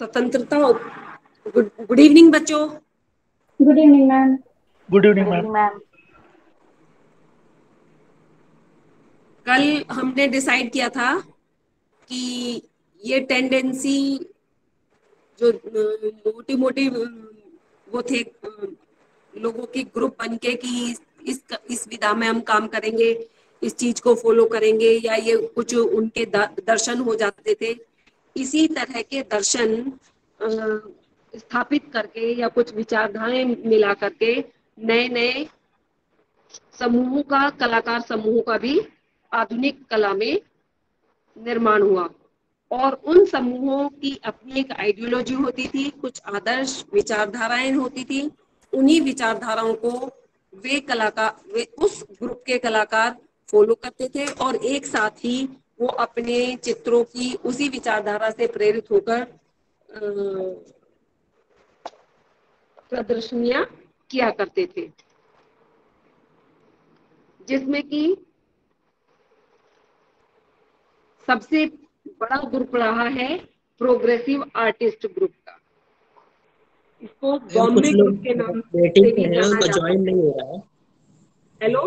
स्वतंत्रता। Good evening बच्चों। Good evening ma'am. Good good evening ma'am. Evening ma'am. कल हमने डिसाइड किया था कि ये टेंडेंसी जो मोटी मोटी वो थे लोगों के ग्रुप बन के कि इस विधा में हम काम करेंगे, इस चीज को फॉलो करेंगे, या ये कुछ उनके दर्शन हो जाते थे। इसी तरह के दर्शन स्थापित करके या कुछ विचारधाराएं मिला करके नए नए समूहों का, कलाकार समूहों का भी आधुनिक कला में निर्माण हुआ। और उन समूहों की अपनी एक आइडियोलॉजी होती थी, कुछ आदर्श विचारधाराएं होती थी। उन्हीं विचारधाराओं को वे उस ग्रुप के कलाकार फॉलो करते थे और एक साथ ही वो अपने चित्रों की उसी विचारधारा से प्रेरित होकर प्रदर्शनियां किया करते थे, जिसमें कि सबसे बड़ा ग्रुप रहा है प्रोग्रेसिव आर्टिस्ट ग्रुप का। इसको मैम कुछ बॉम्बे लोग ग्रुप के नाम वेटिंग से में भी हैं, जाना उनका जाता ज्वाइन है। नहीं हो रहा है। हेलो।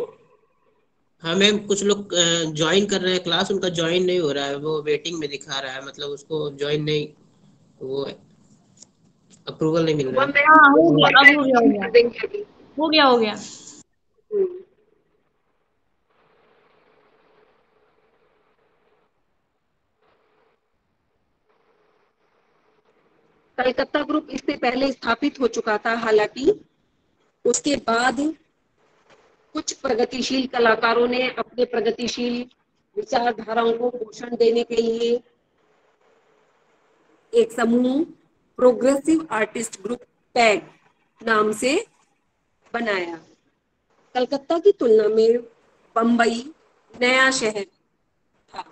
हाँ मैम, कुछ लोग ज्वाइन कर रहे हैं क्लास, उनका ज्वाइन नहीं हो रहा है, वो वेटिंग में दिखा रहा है, मतलब उसको ज्वाइन नहीं, वो अप्रूवल नहीं मिल रहा सुबह है। में हाँ हो गया, अब हो गया, हो कर गया, देंगे अभी। हो गया, हो गया। हम्म। कलकत्ता ग्रुप इससे पहले स्थापित हो चुका था, हालांकि उसके बाद कुछ प्रगतिशील कलाकारों ने अपने प्रगतिशील विचारधाराओं को पोषण देने के लिए एक समूह प्रोग्रेसिव आर्टिस्ट ग्रुप पैग नाम से बनाया। कलकत्ता की तुलना में बम्बई नया शहर था।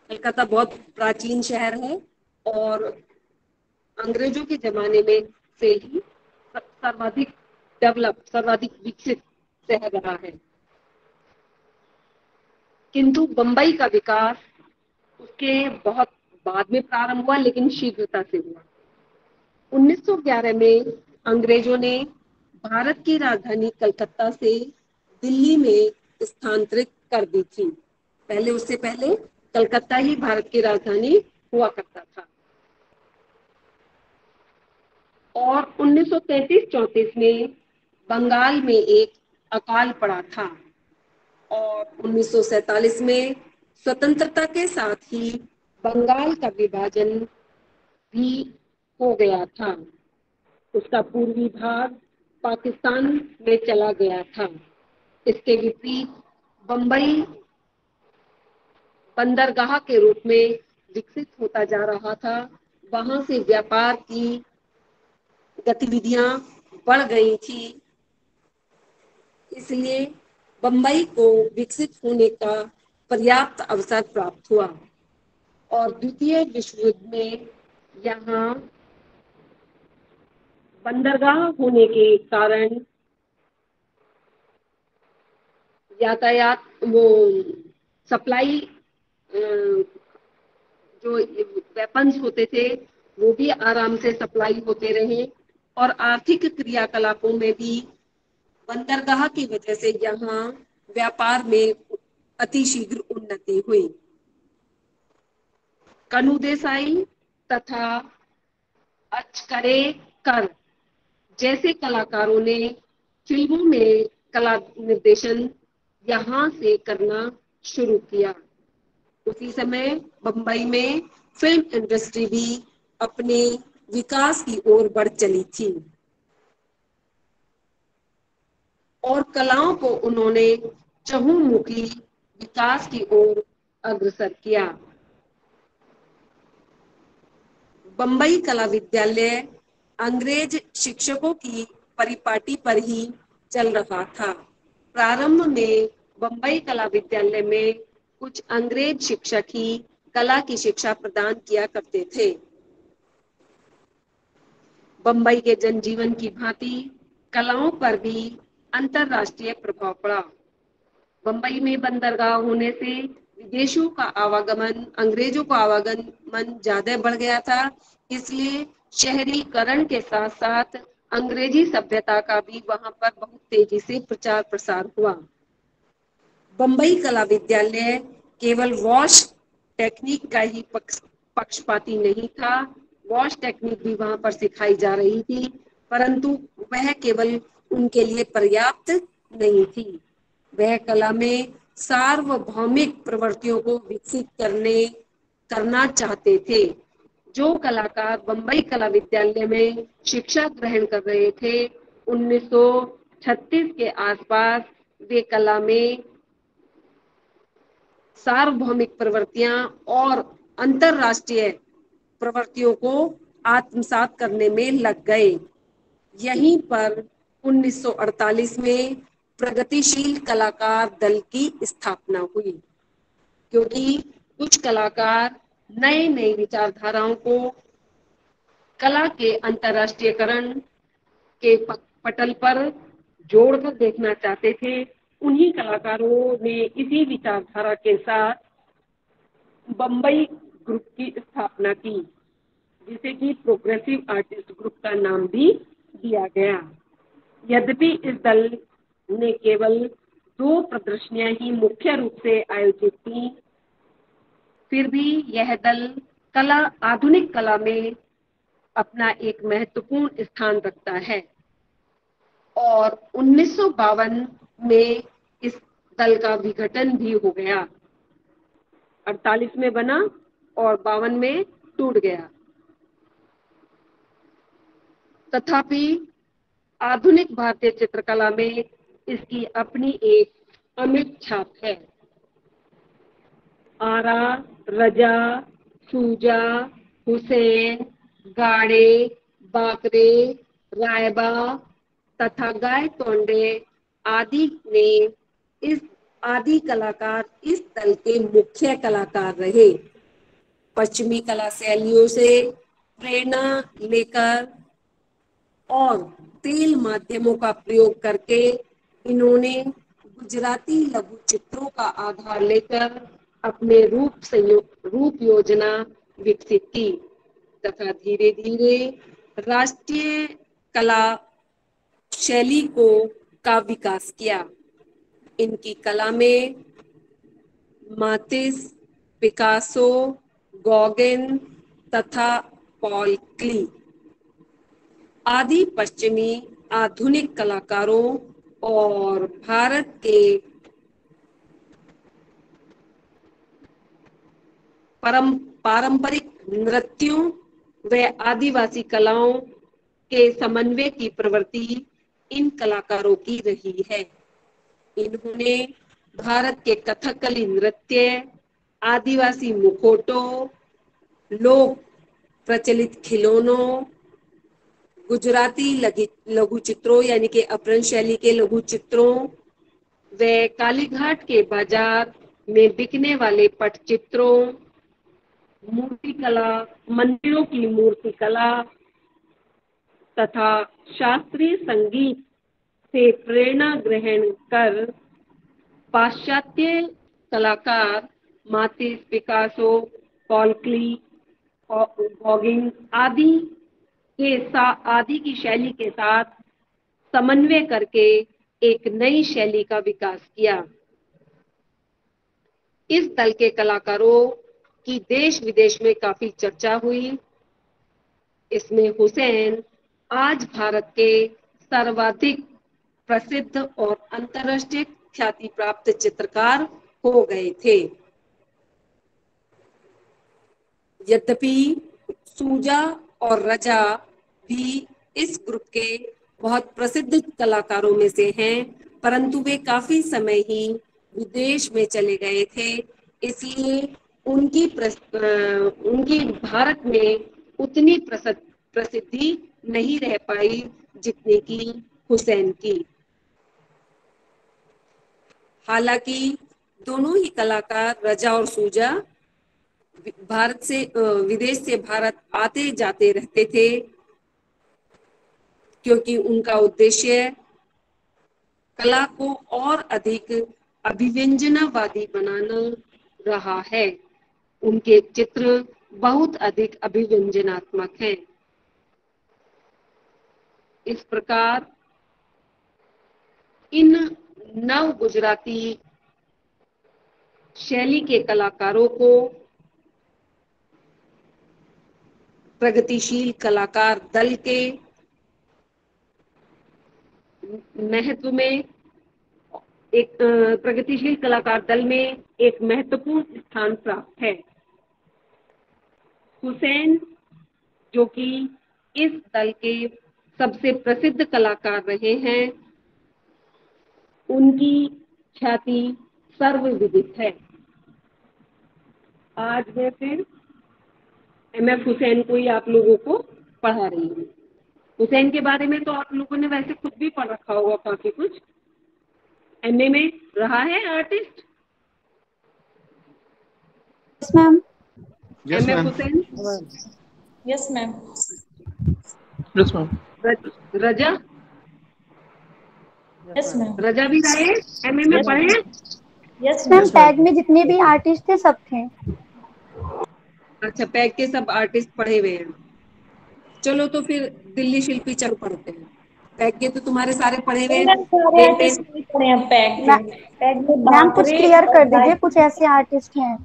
कलकत्ता बहुत प्राचीन शहर है और अंग्रेजों के जमाने में से ही सर्वाधिक विकसित शहर रहा है। किंतु बम्बई का विकास उसके बहुत बाद में प्रारंभ हुआ, लेकिन शीघ्रता से हुआ। 1911 में अंग्रेजों ने भारत की राजधानी कलकत्ता से दिल्ली में स्थानांतरित कर दी थी। उससे पहले कलकत्ता ही भारत की राजधानी हुआ करता था। और 1933-34 में बंगाल में एक अकाल पड़ा था और 1947 में स्वतंत्रता के साथ ही बंगाल का विभाजन भी हो गया था। उसका पूर्वी भाग पाकिस्तान में चला गया था। इसके विपरीत बंबई बंदरगाह के रूप में विकसित होता जा रहा था। वहां से व्यापार की गतिविधियां बढ़ गई थी, इसलिए बंबई को विकसित होने का पर्याप्त अवसर प्राप्त हुआ। और द्वितीय विश्व युद्ध में यहाँ बंदरगाह होने के कारण यातायात वो सप्लाई जो वेपन्स होते थे वो भी आराम से सप्लाई होते रहे और आर्थिक क्रियाकलापों में भी बंदरगाह की वजह से यहाँ व्यापार में अतिशीघ्र उन्नति हुई। कनु देसाई तथा अचकरे कर जैसे कलाकारों ने फिल्मों में कला निर्देशन यहाँ से करना शुरू किया। उसी समय बंबई में फिल्म इंडस्ट्री भी अपने विकास की ओर बढ़ चली थी और कलाओं को उन्होंने चहुमुखी विकास की ओर अग्रसर किया। बंबई कला विद्यालय अंग्रेज शिक्षकों की परिपाटी पर ही चल रहा था। प्रारंभ में बंबई कला विद्यालय में कुछ अंग्रेज शिक्षक ही कला की शिक्षा प्रदान किया करते थे। बंबई के जनजीवन की भांति कलाओं पर भी अंतरराष्ट्रीय प्रभाव पड़ा। बंबई में बंदरगाह होने से विदेशों का आवागमन, अंग्रेजों का आवागमन ज्यादा बढ़ गया था, इसलिए शहरीकरण के साथ साथ अंग्रेजी सभ्यता का भी वहां पर बहुत तेजी से प्रचार प्रसार हुआ। बंबई कला विद्यालय केवल वॉश टेक्निक का ही पक्षपाती नहीं था, वॉश टेक्निक भी वहां पर सिखाई जा रही थी, परंतु वह केवल उनके लिए पर्याप्त नहीं थी। वह कला में सार्वभौमिक प्रवृत्तियों को विकसित करना चाहते थे। जो कलाकार बंबई कला विद्यालय में शिक्षा ग्रहण कर रहे थे, 1936 के आसपास वे कला में सार्वभौमिक प्रवृत्तियां और अंतरराष्ट्रीय प्रवृत्तियों को आत्मसात करने में लग गए। यहीं पर 1948 में प्रगतिशील कलाकार दल की स्थापना हुई, क्योंकि कुछ कलाकार नए नई विचारधाराओं को कला के अंतरराष्ट्रीयकरण के पटल पर जोड़कर देखना चाहते थे। उन्हीं कलाकारों ने इसी विचारधारा के साथ बंबई ग्रुप की स्थापना की, जिसे कि प्रोग्रेसिव आर्टिस्ट ग्रुप का नाम भी दिया गया। यद्यपि इस दल ने केवल 2 प्रदर्शनियां ही मुख्य रूप से आयोजित की, फिर भी यह दल आधुनिक कला में अपना एक महत्वपूर्ण स्थान रखता है। और 1952 में इस दल का विघटन भी हो गया। 48 में बना और 52 में टूट गया। तथापि आधुनिक भारतीय चित्रकला में इसकी अपनी एक अमिट छाप है। आरा, रजा, सूजा, हुसैन, गाड़े, बाकरे, रायबा तथा गायतोंडे आदि कलाकार इस दल के मुख्य कलाकार रहे। पश्चिमी कला शैलियों से प्रेरणा लेकर और तेल माध्यमों का प्रयोग करके इन्होंने गुजराती लघु चित्रों का आधार लेकर अपने रूप योजना विकसित की तथा धीरे धीरे राष्ट्रीय कला शैली का विकास किया। इनकी कला में मातिस, पिकासो, गॉगिन तथा पॉल क्ली आदि पश्चिमी आधुनिक कलाकारों और भारत के पारंपरिक नृत्यों व आदिवासी कलाओं के समन्वय की प्रवृत्ति इन कलाकारों की रही है। इन्होंने भारत के कथकली नृत्य, आदिवासी मुखौटों, लोक प्रचलित खिलौनों, गुजराती लघु चित्रों यानी कि अपभ्रंश शैली के लघु चित्रों व कालीघाट के बाजार में बिकने वाले पटचित्रों, मूर्ति कला, मंदिरों की मूर्ति कला तथा शास्त्रीय संगीत से प्रेरणा ग्रहण कर पाश्चात्य कलाकार मातिस, पिकासो, पॉल क्ली, गॉगिन आदि की शैली के साथ समन्वय करके एक नई शैली का विकास किया। इस दल के कलाकारों की देश विदेश में काफी चर्चा हुई। इसमें हुसैन आज भारत के सर्वाधिक प्रसिद्ध और अंतर्राष्ट्रीय ख्याति प्राप्त चित्रकार हो गए थे। यद्यपि सूजा और रजा भी इस ग्रुप के बहुत प्रसिद्ध कलाकारों में से हैं, परंतु वे काफी समय ही विदेश में चले गए थे, इसलिए उनकी भारत में उतनी प्रसिद्धि नहीं रह पाई जितनी की हुसैन की। हालांकि दोनों ही कलाकार रजा और सूजा विदेश से भारत आते जाते रहते थे, क्योंकि उनका उद्देश्य कला को और अधिक अभिव्यंजनावादी बनाना रहा है। उनके चित्र बहुत अधिक अभिव्यंजनात्मक हैं। इस प्रकार इन नव गुजराती शैली के कलाकारों को प्रगतिशील कलाकार दल के महत्व में एक प्रगतिशील कलाकार दल में एक महत्वपूर्ण स्थान प्राप्त है। हुसैन, जो कि इस दल के सबसे प्रसिद्ध कलाकार रहे हैं, उनकी ख्याति सर्वविदित है। आज मैं फिर एमएफ हुसैन को ही आप लोगों को पढ़ा रही हूँ। हुसैन के बारे में तो आप लोगों ने वैसे खुद भी पढ़ रखा होगा काफी कुछ। एमए में रहा है artist yes ma'am. Yes MF ma'am. Husain. Yes ma'am. Yes ma'am. Raza yes ma'am. Raza भी रहे एमए में पढ़े हैं? Yes ma'am, ma'am. टैग में जितने भी आर्टिस्ट थे सब थे। अच्छा, पैक के सब आर्टिस्ट पढ़े हुए हैं। चलो तो फिर दिल्ली शिल्पी चल पढ़ते हैं। पैक के तो तुम्हारे सारे पढ़े हुए नहीं हैं। मैम, सारे आर्टिस्ट नहीं पढ़े हैं पैग के। पैग में मैम कुछ बाकरे क्लियर और कर दीजिए, कुछ ऐसे आर्टिस्ट हैं।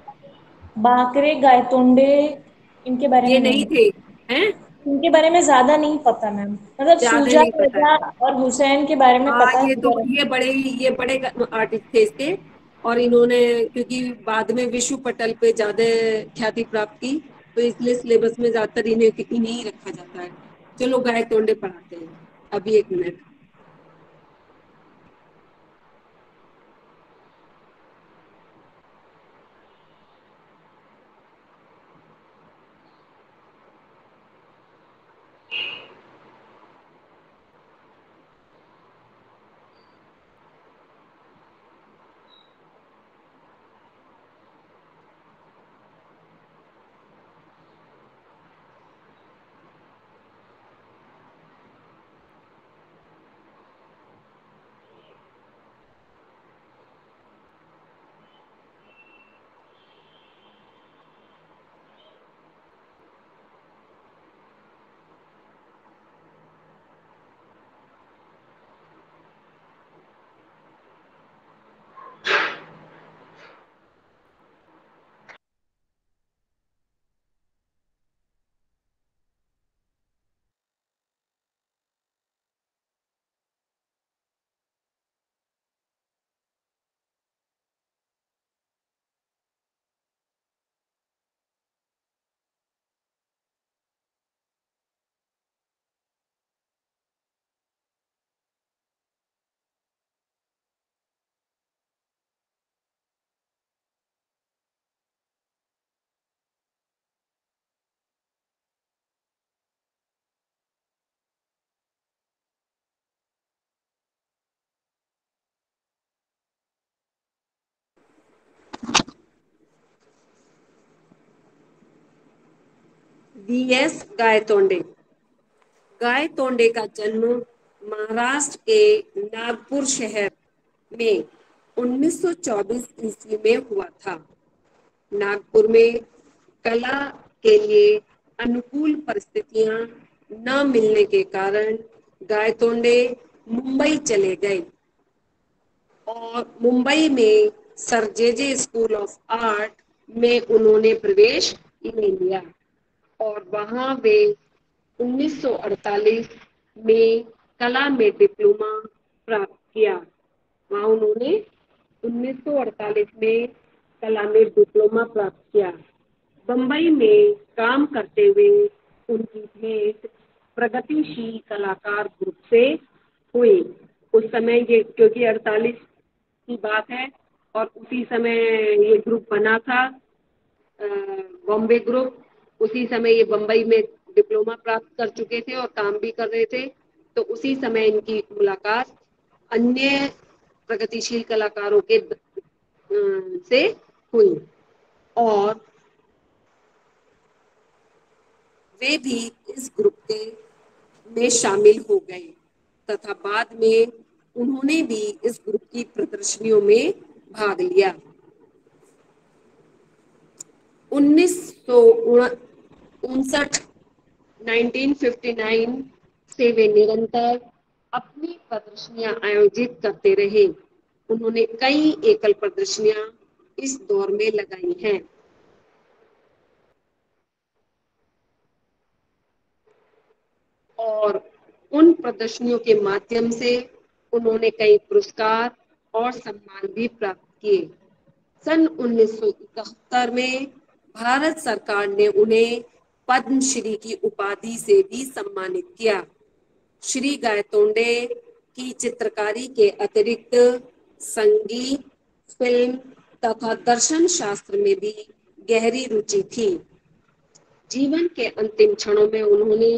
बाकरे, गायतोंडे, इनके बारे ये में नहीं नहीं, थे हैं? इनके बारे में ज्यादा नहीं पता मैम। मतलब ज्यादा सुजा, नहीं पता है। रजा और हुसैन के बारे में हाँ, पता है। ये बड़े आर्टिस्ट थे इसके। और इन्होंने क्योंकि बाद में विश्व पटल पे ज्यादा ख्याति प्राप्त की, तो इसलिए सिलेबस में ज्यादातर इन्हें ही रखा जाता है। चलो गाय तोंडे पढ़ाते हैं। अभी एक मिनट। वीएस गायतोंडे। गायतोंडे का जन्म महाराष्ट्र के नागपुर शहर में 1924 ईस्वी में हुआ था। नागपुर में कला के लिए अनुकूल परिस्थितियां न मिलने के कारण गायतोंडे मुंबई चले गए और मुंबई में sir J school of art में उन्होंने प्रवेश ले लिया और वहां वे 1948 में कला में डिप्लोमा प्राप्त किया। वहां उन्होंने 1948 में कला में डिप्लोमा प्राप्त किया। बम्बई में काम करते हुए उनकी भेंट प्रगतिशील कलाकार ग्रुप से हुई। उस समय ये क्योंकि 48 की बात है और उसी समय ये ग्रुप बना था, बॉम्बे ग्रुप। उसी समय ये बम्बई में डिप्लोमा प्राप्त कर चुके थे और काम भी कर रहे थे। तो उसी समय इनकी मुलाकात अन्य प्रगतिशील कलाकारों के से हुई और वे भी इस ग्रुप के में शामिल हो गए तथा बाद में उन्होंने भी इस ग्रुप की प्रदर्शनियों में भाग लिया। 1959 से वे निरंतर अपनी प्रदर्शनियां आयोजित करते रहे। उन्होंने कई एकल प्रदर्शनियां इस दौर में लगाई हैं। और उन प्रदर्शनियों के माध्यम से उन्होंने कई पुरस्कार और सम्मान भी प्राप्त किए। सन 1971 में भारत सरकार ने उन्हें पद्मश्री की उपाधि से भी सम्मानित किया। श्री गायतोंडे की चित्रकारी के अतिरिक्त संगीत, फिल्म तथा दर्शन शास्त्र में भी गहरी रुचि थी। जीवन के अंतिम क्षणों में उन्होंने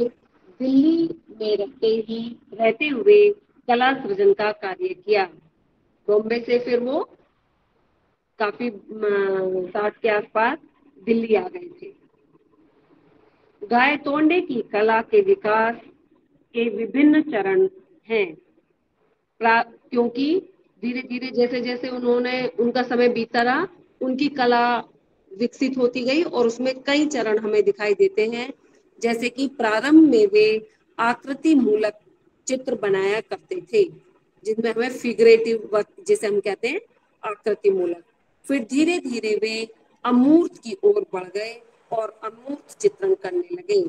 दिल्ली में रहते हुए कला सृजन का कार्य किया। बॉम्बे से फिर वो काफी 60 के आसपास दिल्ली आ गए थे। गायतोंडे की कला के विकास के विभिन्न चरण हैं, क्योंकि धीरे धीरे जैसे जैसे उनका समय बीतता रहा, उनकी कला विकसित होती गई और उसमें कई चरण हमें दिखाई देते हैं। जैसे कि प्रारंभ में वे आकृति मूलक चित्र बनाया करते थे, जिनमें हमें फिगरेटिव वर्क जिसे हम कहते हैं आकृति मूलक। फिर धीरे धीरे वे अमूर्त की ओर बढ़ गए और अमूर्त चित्रण करने लगे,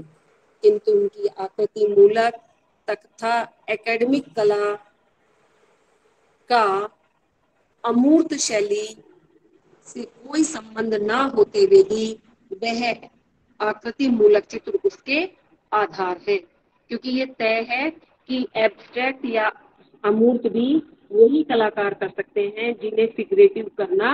किंतु उनकी आकृति मूलक तथा एकेडमिक कला का अमूर्त शैली से कोई संबंध ना होते हुए भी वह आकृति मूलक चित्र उसके आधार है, क्योंकि ये तय है कि एब्स्ट्रैक्ट या अमूर्त भी वही कलाकार कर सकते हैं जिन्हें फिगरेटिव करना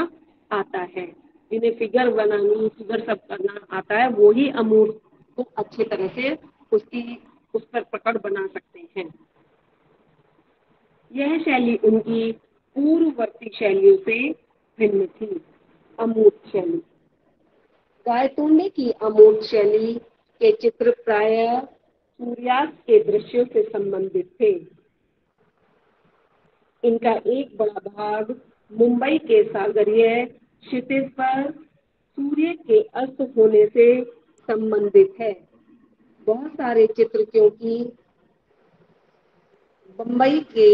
आता है, जिन्हें फिगर बनानी, फिगर सब करना आता है, वही अमूर्त को अच्छे तरह से उस पर पकड़ बना सकते हैं। यह शैली उनकी पूर्ववर्ती शैलियों से भिन्न थी। अमूर्त शैली, गायतोंडे की अमूर्त शैली के चित्र प्रायः सूर्यास्त के दृश्यों से संबंधित थे। इनका एक बड़ा भाग मुंबई के सागरीय क्षितिज पर सूर्य के अस्त होने से संबंधित है। बहुत सारे चित्र क्योंकि बंबई के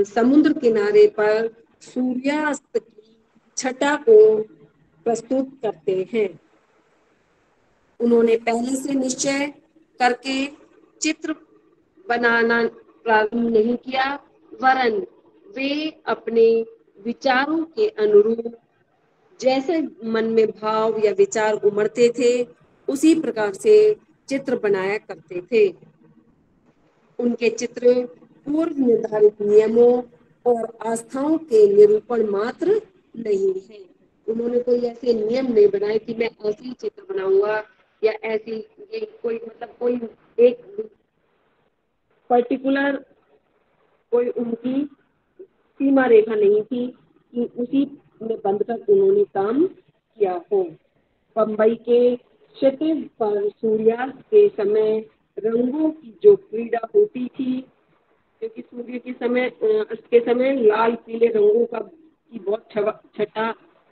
समुद्र किनारे पर सूर्यास्त की छटा को प्रस्तुत करते हैं। उन्होंने पहले से निश्चय करके चित्र बनाना प्रारंभ नहीं किया, वरन वे अपने विचारों के अनुरूप जैसे मन में भाव या विचार उमड़ते थे, उसी प्रकार से चित्र बनाया करते थे। उनके चित्र पूर्व निर्धारित नियमों और आस्थाओं के निरूपण मात्र नहीं है। उन्होंने कोई ऐसे नियम नहीं बनाए कि मैं ऐसे ही चित्र बनाऊंगा या ऐसी ये कोई एक पर्टिकुलर कोई उनकी सीमा रेखा नहीं थी कि उसी में बंधकर उन्होंने काम किया हो। बंबई के क्षितिज पर सूर्यास्त के समय रंगों की जो क्रीड़ा होती थी, क्योंकि सूर्य के समय अस्त के समय लाल पीले रंगों की बहुत छटा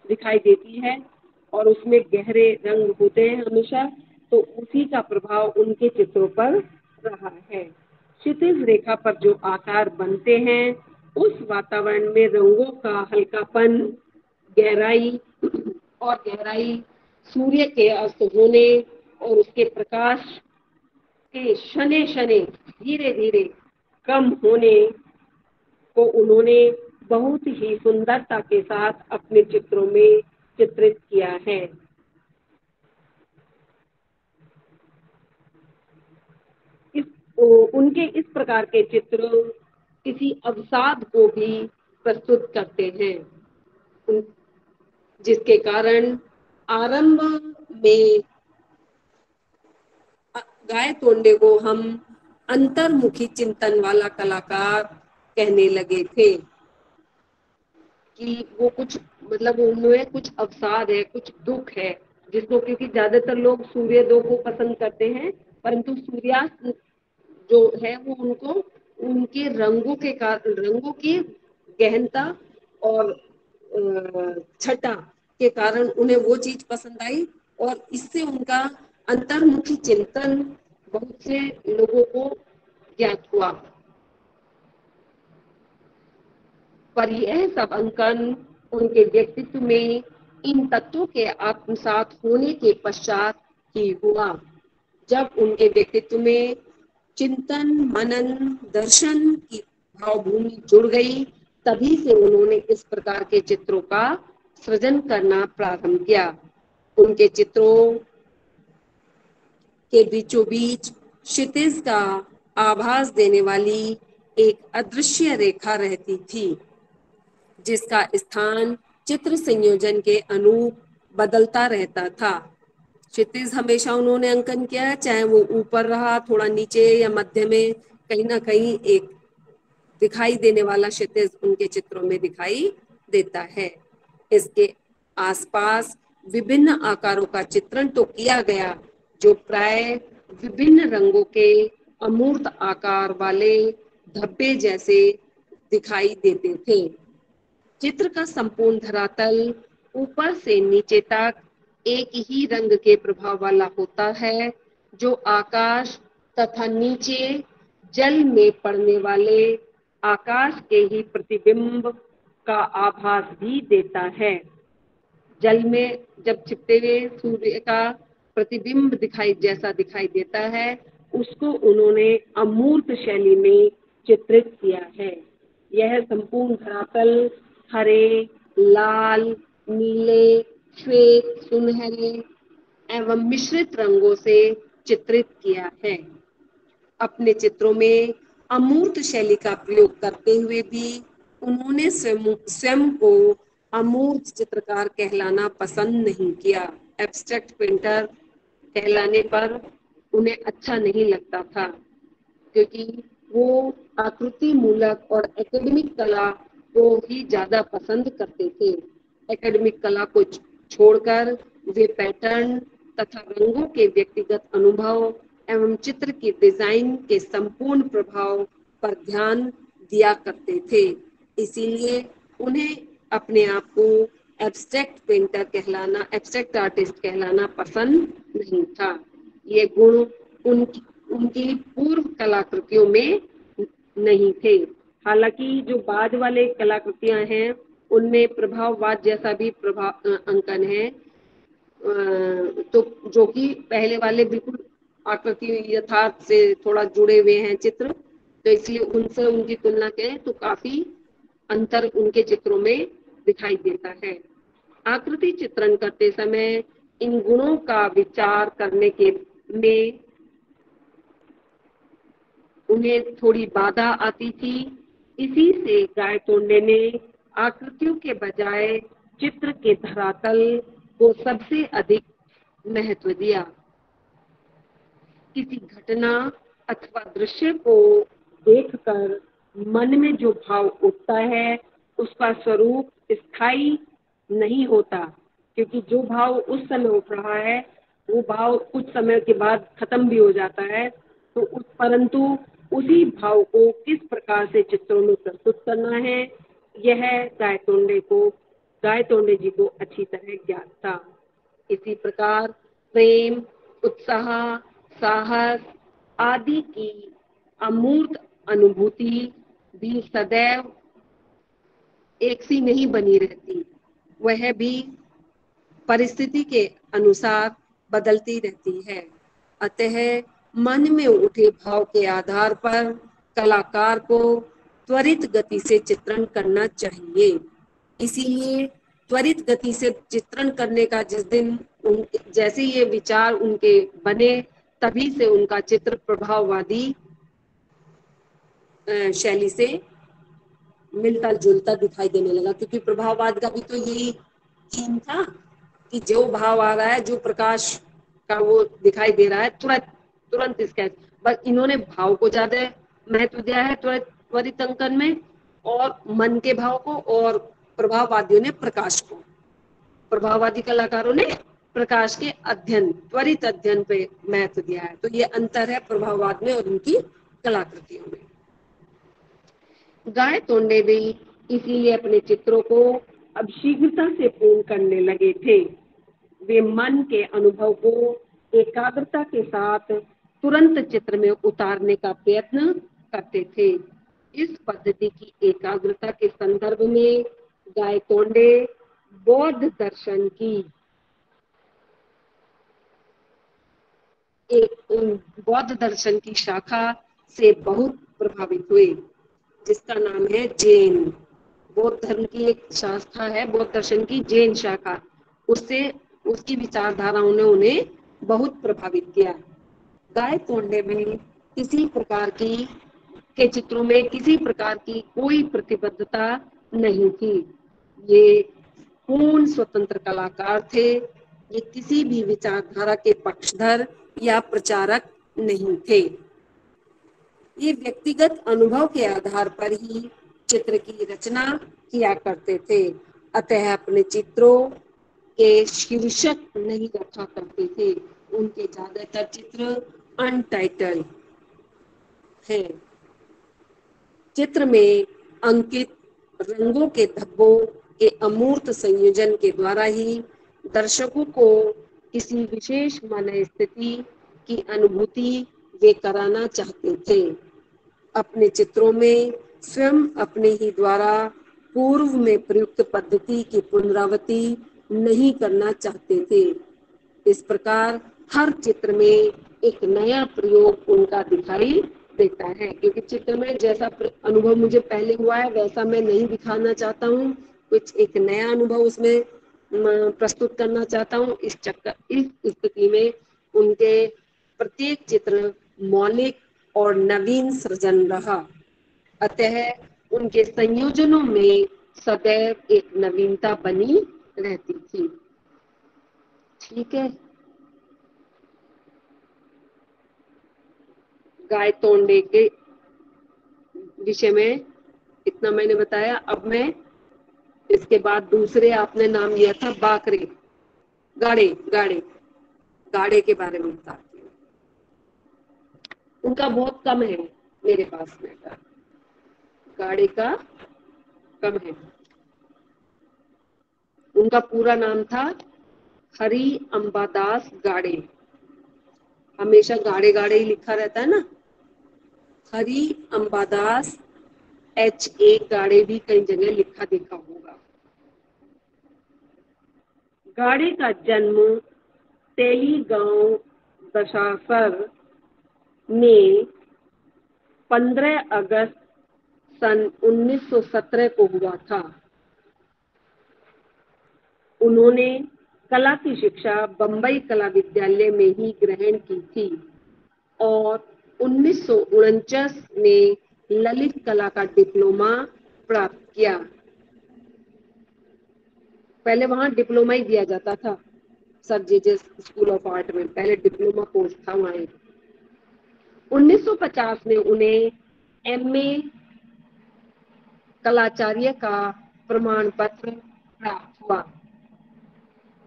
दिखाई देती है और उसमें गहरे रंग होते हैं हमेशा, तो उसी का प्रभाव उनके चित्रों पर रहा है। क्षितिज रेखा पर जो आकार बनते हैं, उस वातावरण में रंगों का हल्कापन, गहराई सूर्य के अस्त होने और उसके प्रकाश के शने शने धीरे धीरे कम होने को उन्होंने बहुत ही सुंदरता के साथ अपने चित्रों में चित्रित किया है। उनके इस प्रकार के चित्र किसी अवसाद को भी प्रस्तुत करते हैं, जिसके कारण आरंभ में गायतोंडे को हम अंतर्मुखी चिंतन वाला कलाकार कहने लगे थे, कि वो कुछ उनमें कुछ अवसाद है, कुछ दुख है, जिसको क्योंकि ज्यादातर लोग सूर्योदय को पसंद करते हैं, परंतु सूर्यास्त जो है वो उनको उनके रंगों की गहनता और छटा के कारण उन्हें वो चीज पसंद आई और इससे उनका अंतर्मुखी चिंतन बहुत से लोगों को ज्ञात हुआ। पर यह सब अंकन उनके व्यक्तित्व में इन तत्वों के आत्मसात होने के पश्चात ही हुआ, जब उनके व्यक्तित्व में चिंतन, मनन, दर्शन की भावभूमि जुड़ गई। तभी से उन्होंने इस प्रकार के चित्रों का सृजन करना प्रारंभ किया। उनके चित्रों के बीचों बीच क्षितिज का आभास देने वाली एक अदृश्य रेखा रहती थी, जिसका स्थान चित्र संयोजन के अनुरूप बदलता रहता था। क्षितिज हमेशा उन्होंने अंकन किया, चाहे वो ऊपर रहा, थोड़ा नीचे या मध्य में, कहीं ना कहीं एक दिखाई देने वाला क्षितिज उनके चित्रों में दिखाई देता है। इसके आसपास विभिन्न आकारों का चित्रण तो किया गया, जो प्राय विभिन्न रंगों के अमूर्त आकार वाले धब्बे जैसे दिखाई देते थे। चित्र का संपूर्ण धरातल ऊपर से नीचे तक एक ही रंग के प्रभाव वाला होता है, जो आकाश तथा नीचे जल में पड़ने वाले आकाश के ही प्रतिबिंब का आभास भी देता है। जल में जब छिपते हुए सूर्य का प्रतिबिंब जैसा दिखाई देता है, उसको उन्होंने अमूर्त शैली में चित्रित किया है। यह संपूर्ण धरातल हरे, लाल, नीले, श्वेत, सुनहरे एवं मिश्रित रंगों से चित्रित किया है। अपने चित्रों में अमूर्त शैली का प्रयोग करते हुए भी उन्होंने स्वयं को अमूर्त चित्रकार कहलाना पसंद नहीं किया। एब्स्ट्रैक्ट पेंटर कहलाने पर उन्हें अच्छा नहीं लगता था, क्योंकि वो आकृति मूलक और एकेडमिक कला को ही ज्यादा पसंद करते थे। एकेडमिक कला को छोड़कर वे पैटर्न तथा रंगों के व्यक्तिगत अनुभव एवं चित्र की डिजाइन के संपूर्ण प्रभाव पर ध्यान दिया करते थे। इसीलिए उन्हें अपने आप को एब्स्ट्रैक्ट आर्टिस्ट कहलाना पसंद नहीं था। ये गुण उनकी पूर्व कलाकृतियों में नहीं थे। हालांकि जो बाद वाले कलाकृतियां हैं, उनमें प्रभाववाद जैसा भी अंकन है, तो जो कि पहले वाले बिल्कुल आकृति यथार्थ से थोड़ा जुड़े हुए हैं चित्र, तो इसलिए उनसे उनकी तुलना करें तो काफी अंतर उनके चित्रों में दिखाई देता है। आकृति चित्रण करते समय इन गुणों का विचार करने के में उन्हें थोड़ी बाधा आती थी। इसी से गायतोंडे ने आकृतियों के बजाय चित्र के धरातल को सबसे अधिक महत्व दिया। किसी घटना अथवा दृश्य को देखकर मन में जो भाव उठता है, उसका स्वरूप स्थायी नहीं होता, क्योंकि जो भाव उस समय उठ रहा है वो भाव कुछ समय के बाद खत्म भी हो जाता है। तो परंतु उसी भाव को किस प्रकार से चित्रों में प्रस्तुत करना है, यह गायतोंडे जी को अच्छी तरह ज्ञात था। इसी प्रकार प्रेम, उत्साह, साहस आदि की अमूर्त अनुभूति भी सदैव एक सी नहीं बनी रहती, वह भी परिस्थिति के अनुसार बदलती रहती है। अतः मन में उठे भाव के आधार पर कलाकार को त्वरित गति से चित्रण करना चाहिए। इसीलिए त्वरित गति से चित्रण करने का जिस दिन जैसे ये विचार उनके बने, तभी से उनका चित्र प्रभाववादी शैली से मिलता जुलता दिखाई देने लगा। क्योंकि प्रभाववाद का भी तो यही थीम था कि जो भाव आ रहा है, जो प्रकाश का वो दिखाई दे रहा है, तुरंत स्केच। बस इन्होंने भाव को ज्यादा महत्व दिया है त्वरित अंकन में, और मन के भाव को, और प्रभाववादियों ने प्रकाश को। प्रभाववादी कलाकारों ने प्रकाश के अध्ययन, त्वरित अध्ययन पे महत्व दिया है। तो ये अंतर है प्रभाववाद में और उनकी कलाकृतियों में। गायतोंडे भी इसलिए अपने चित्रों को अब शीघ्रता से पूर्ण करने लगे थे। वे मन के अनुभव को एकाग्रता के साथ तुरंत चित्र में उतारने का प्रयत्न करते थे। इस पद्धति की एकाग्रता के संदर्भ में गायतोंडे बौद्ध दर्शन की बौद्ध दर्शन की शाखा से बहुत प्रभावित हुए, जिसका नाम है जैन। बौद्ध धर्म की एक शाखा है, बौद्ध दर्शन की जैन शाखा, उससे उसकी विचारधाराओं ने उन्हें बहुत प्रभावित किया। गायतोंडे में किसी प्रकार की के चित्रों में किसी प्रकार की कोई प्रतिबद्धता नहीं थी। ये पूर्ण स्वतंत्र कलाकार थे। ये किसी भी विचारधारा के पक्षधर या प्रचारक नहीं थे। ये व्यक्तिगत अनुभव के आधार पर ही चित्र की रचना किया करते थे, अतः अपने चित्रों के शीर्षक नहीं रखा करते थे। उनके ज्यादातर चित्र अनटाइटल है। चित्र में अंकित रंगों के धब्बों के अमूर्त संयोजन के द्वारा ही दर्शकों को किसी विशेष मन स्थिति की अनुभूति वे कराना चाहते थे। अपने चित्रों में स्वयं अपने ही द्वारा पूर्व में प्रयुक्त पद्धति की पुनरावृत्ति नहीं करना चाहते थे। इस प्रकार हर चित्र में एक नया प्रयोग उनका दिखाई देता है, क्योंकि चित्र में जैसा अनुभव मुझे पहले हुआ है वैसा मैं नहीं दिखाना चाहता हूँ, कुछ एक नया अनुभव उसमें प्रस्तुत करना चाहता हूँ। इस स्थिति में उनके प्रत्येक चित्र मौलिक और नवीन सृजन रहा, अतः उनके संयोजनों में सदैव एक नवीनता बनी रहती थी। ठीक है, गायतोंडे के विषय में इतना मैंने बताया। अब मैं इसके बाद दूसरे आपने नाम लिया था बाकरे, गाड़े गाड़े गाड़े के बारे में बताती हूँ। उनका बहुत कम है मेरे पास में, गाड़े का कम है। उनका पूरा नाम था हरि अंबादास गाड़े। हमेशा गाड़े गाड़े ही लिखा रहता है ना, हरि अंबादास HA गाड़े भी कई जगह लिखा देखा होगा। गाड़े का जन्म तेली गांव दशासर में 15 अगस्त सन 1917 को हुआ था। उन्होंने कला की शिक्षा बंबई कला विद्यालय में ही ग्रहण की थी और 1949 में ललित कला का डिप्लोमा प्राप्त किया। पहले वहां डिप्लोमा ही दिया जाता था, sir JJ school of art में पहले डिप्लोमा कोर्स था वहां। 1950 में उन्हें MA कलाचार्य का प्रमाण पत्र प्राप्त हुआ।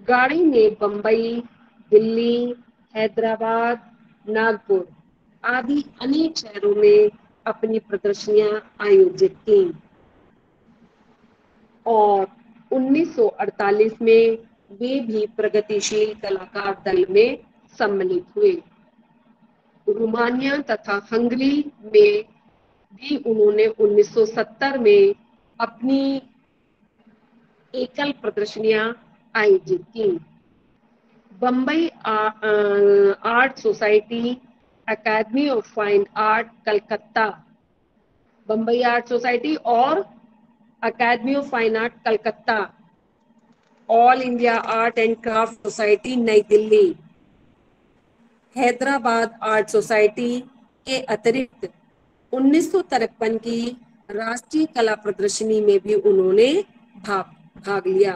गाड़ी ने बंबई, दिल्ली, हैदराबाद, नागपुर आदि अनेक शहरों में अपनी प्रदर्शनियां आयोजित की और 1948 में वे भी प्रगतिशील कलाकार दल में सम्मिलित हुए। रोमानिया तथा हंगरी में भी उन्होंने 1970 में अपनी एकल प्रदर्शनियां आयोजित की। Bombay art society, academy of fine art Calcutta, Bombay art society और academy of fine art Calcutta, all India art and craft society New Delhi, Hyderabad art society के अतिरिक्त 1953 की राष्ट्रीय कला प्रदर्शनी में भी उन्होंने भाग लिया।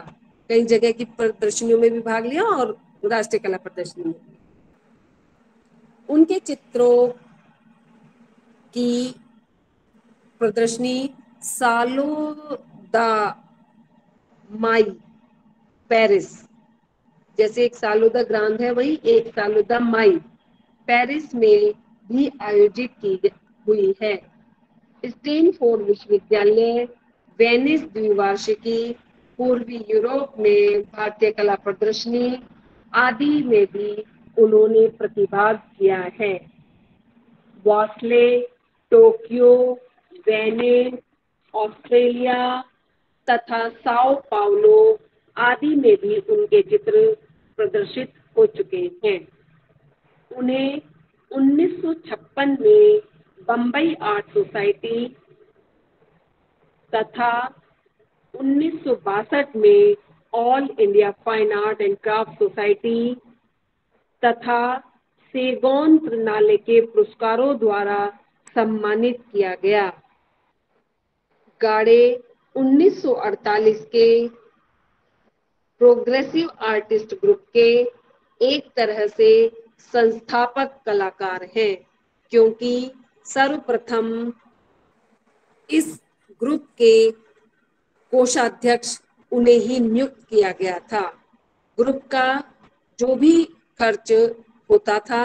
कई जगह की प्रदर्शनियों में भी भाग लिया और राष्ट्रीय कला प्रदर्शनी में। उनके चित्रों की प्रदर्शनी सालो दा माई पेरिस, जैसे एक सालो दा ग्रांड है वही एक सालो दा माई पेरिस में भी आयोजित की हुई है। स्टैनफोर्ड विश्वविद्यालय, वेनिस द्विवार्षिकी, पूर्वी यूरोप में भारतीय कला प्रदर्शनी आदि में भी उन्होंने प्रतिभाग किया है। बॉस्ले, टोक्यो, वेनिस, ऑस्ट्रेलिया तथा साओ पाउलो आदि में भी उनके चित्र प्रदर्शित हो चुके हैं। उन्हें 1956 में बम्बई आर्ट सोसाइटी तथा 1962 में all India fine art and craft society तथा सेगोन प्रणाली के पुरस्कारों द्वारा सम्मानित किया गया। गाड़े 1948 के प्रोग्रेसिव आर्टिस्ट ग्रुप के एक तरह से संस्थापक कलाकार हैं, क्योंकि सर्वप्रथम इस ग्रुप के कोषाध्यक्ष उन्हें ही नियुक्त किया गया था। ग्रुप का जो भी खर्च होता था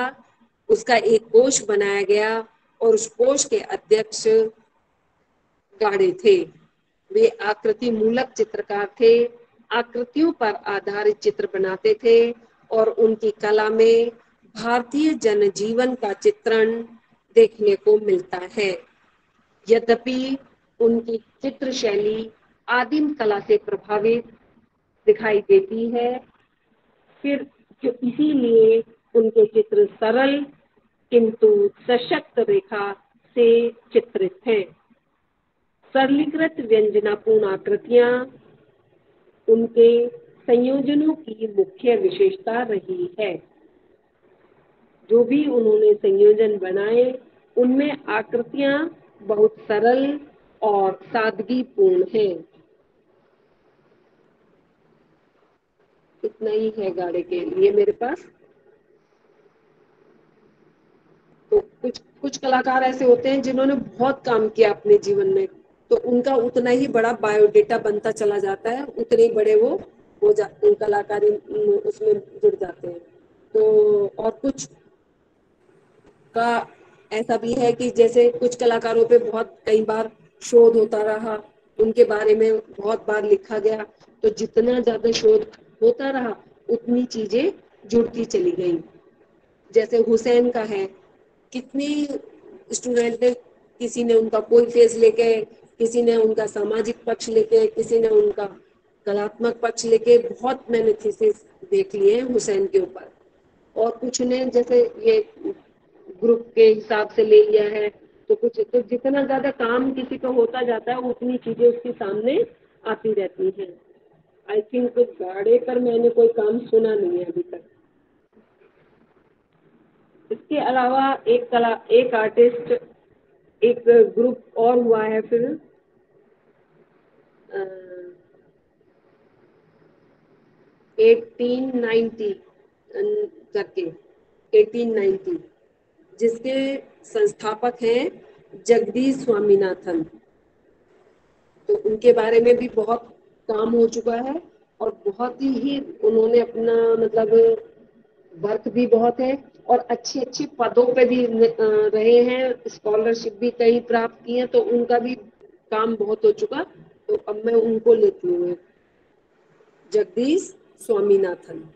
उसका एक कोष बनाया गया और उस कोष के अध्यक्ष गाड़े थे। वे आकृति मूलक चित्रकार थे, आकृतियों पर आधारित चित्र बनाते थे और उनकी कला में भारतीय जनजीवन का चित्रण देखने को मिलता है। यद्यपि उनकी चित्र शैली आदिम कला से प्रभावित दिखाई देती है, फिर जो इसीलिए उनके चित्र सरल किंतु सशक्त रेखा से चित्रित हैं। सरलीकृत व्यंजनापूर्ण आकृतियां उनके संयोजनों की मुख्य विशेषता रही है। जो भी उन्होंने संयोजन बनाए उनमें आकृतियां बहुत सरल और सादगीपूर्ण हैं। इतना ही है गाड़े के लिए मेरे पास। तो कुछ कुछ कलाकार ऐसे होते हैं जिन्होंने बहुत काम किया अपने जीवन में, तो उनका उतना ही बड़ा बायोडेटा बनता चला जाता है, उतने ही बड़े वो हो जाते, कलाकारी उसमें जुड़ जाते हैं। तो और कुछ का ऐसा भी है कि जैसे कुछ कलाकारों पे बहुत कई बार शोध होता रहा, उनके बारे में बहुत बार लिखा गया, तो जितना ज्यादा शोध होता रहा उतनी चीजें जुड़ती चली गई। जैसे हुसैन का है, कितनी स्टूडेंट ने, किसी ने उनका कोई फेज लेके, किसी ने उनका सामाजिक पक्ष लेके, किसी ने उनका कलात्मक पक्ष लेके, बहुत मैंने थीसिस देख लिए हैं हुसैन के ऊपर। और कुछ ने जैसे ये ग्रुप के हिसाब से ले लिया है, तो कुछ तो जितना ज्यादा काम किसी का होता जाता है उतनी चीजें उसके सामने आती रहती हैं। आई थिंक गाड़े पर मैंने कोई काम सुना नहीं है अभी तक। इसके अलावा एक आर्टिस्ट, एक ग्रुप और हुआ है फिर 1890 करके 1890, जिसके संस्थापक हैं जगदीश स्वामीनाथन। तो उनके बारे में भी बहुत काम हो चुका है और बहुत ही उन्होंने अपना मतलब वर्क भी बहुत है और अच्छे अच्छे पदों पे भी रहे हैं, स्कॉलरशिप भी कई प्राप्त की है, तो उनका भी काम बहुत हो चुका। तो अब मैं उनको लेती हूँ, जगदीश स्वामीनाथन।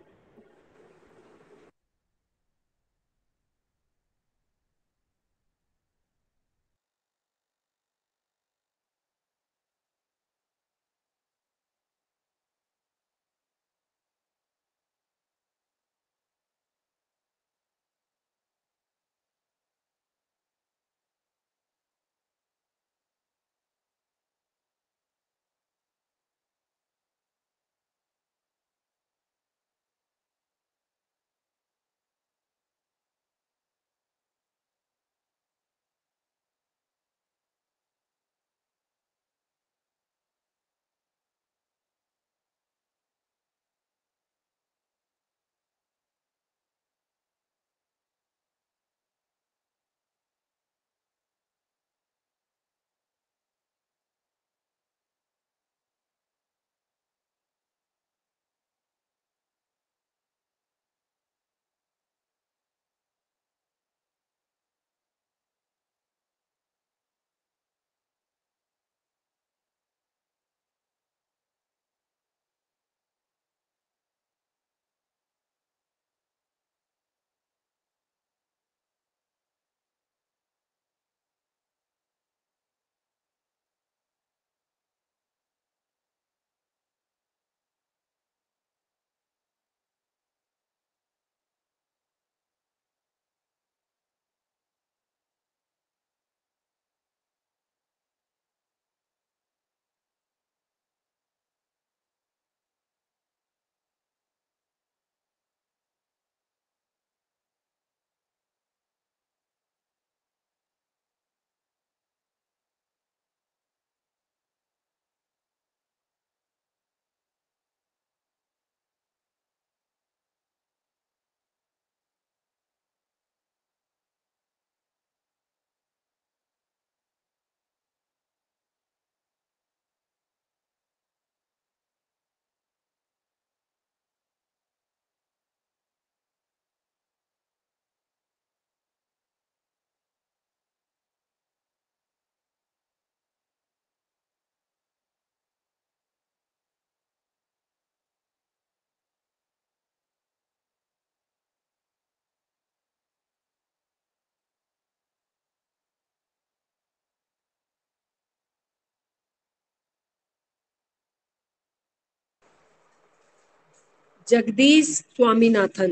जगदीश स्वामीनाथन,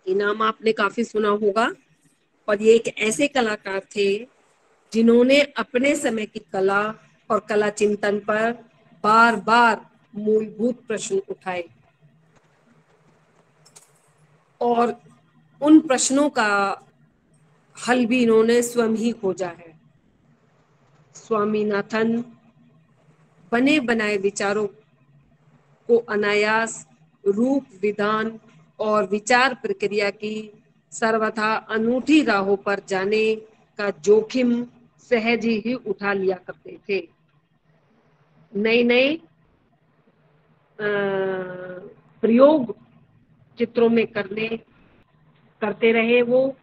ये नाम आपने काफी सुना होगा। और ये एक ऐसे कलाकार थे जिन्होंने अपने समय की कला और कला चिंतन पर बार बार मूलभूत प्रश्न उठाए और उन प्रश्नों का हल भी इन्होंने स्वयं ही खोजा है। स्वामीनाथन बने बनाए विचारों को अनायास रूप, विधान और विचार प्रक्रिया की सर्वथा अनूठी राहों पर जाने का जोखिम सहज ही उठा लिया करते थे। नए नए प्रयोग चित्रों में करते रहे वो,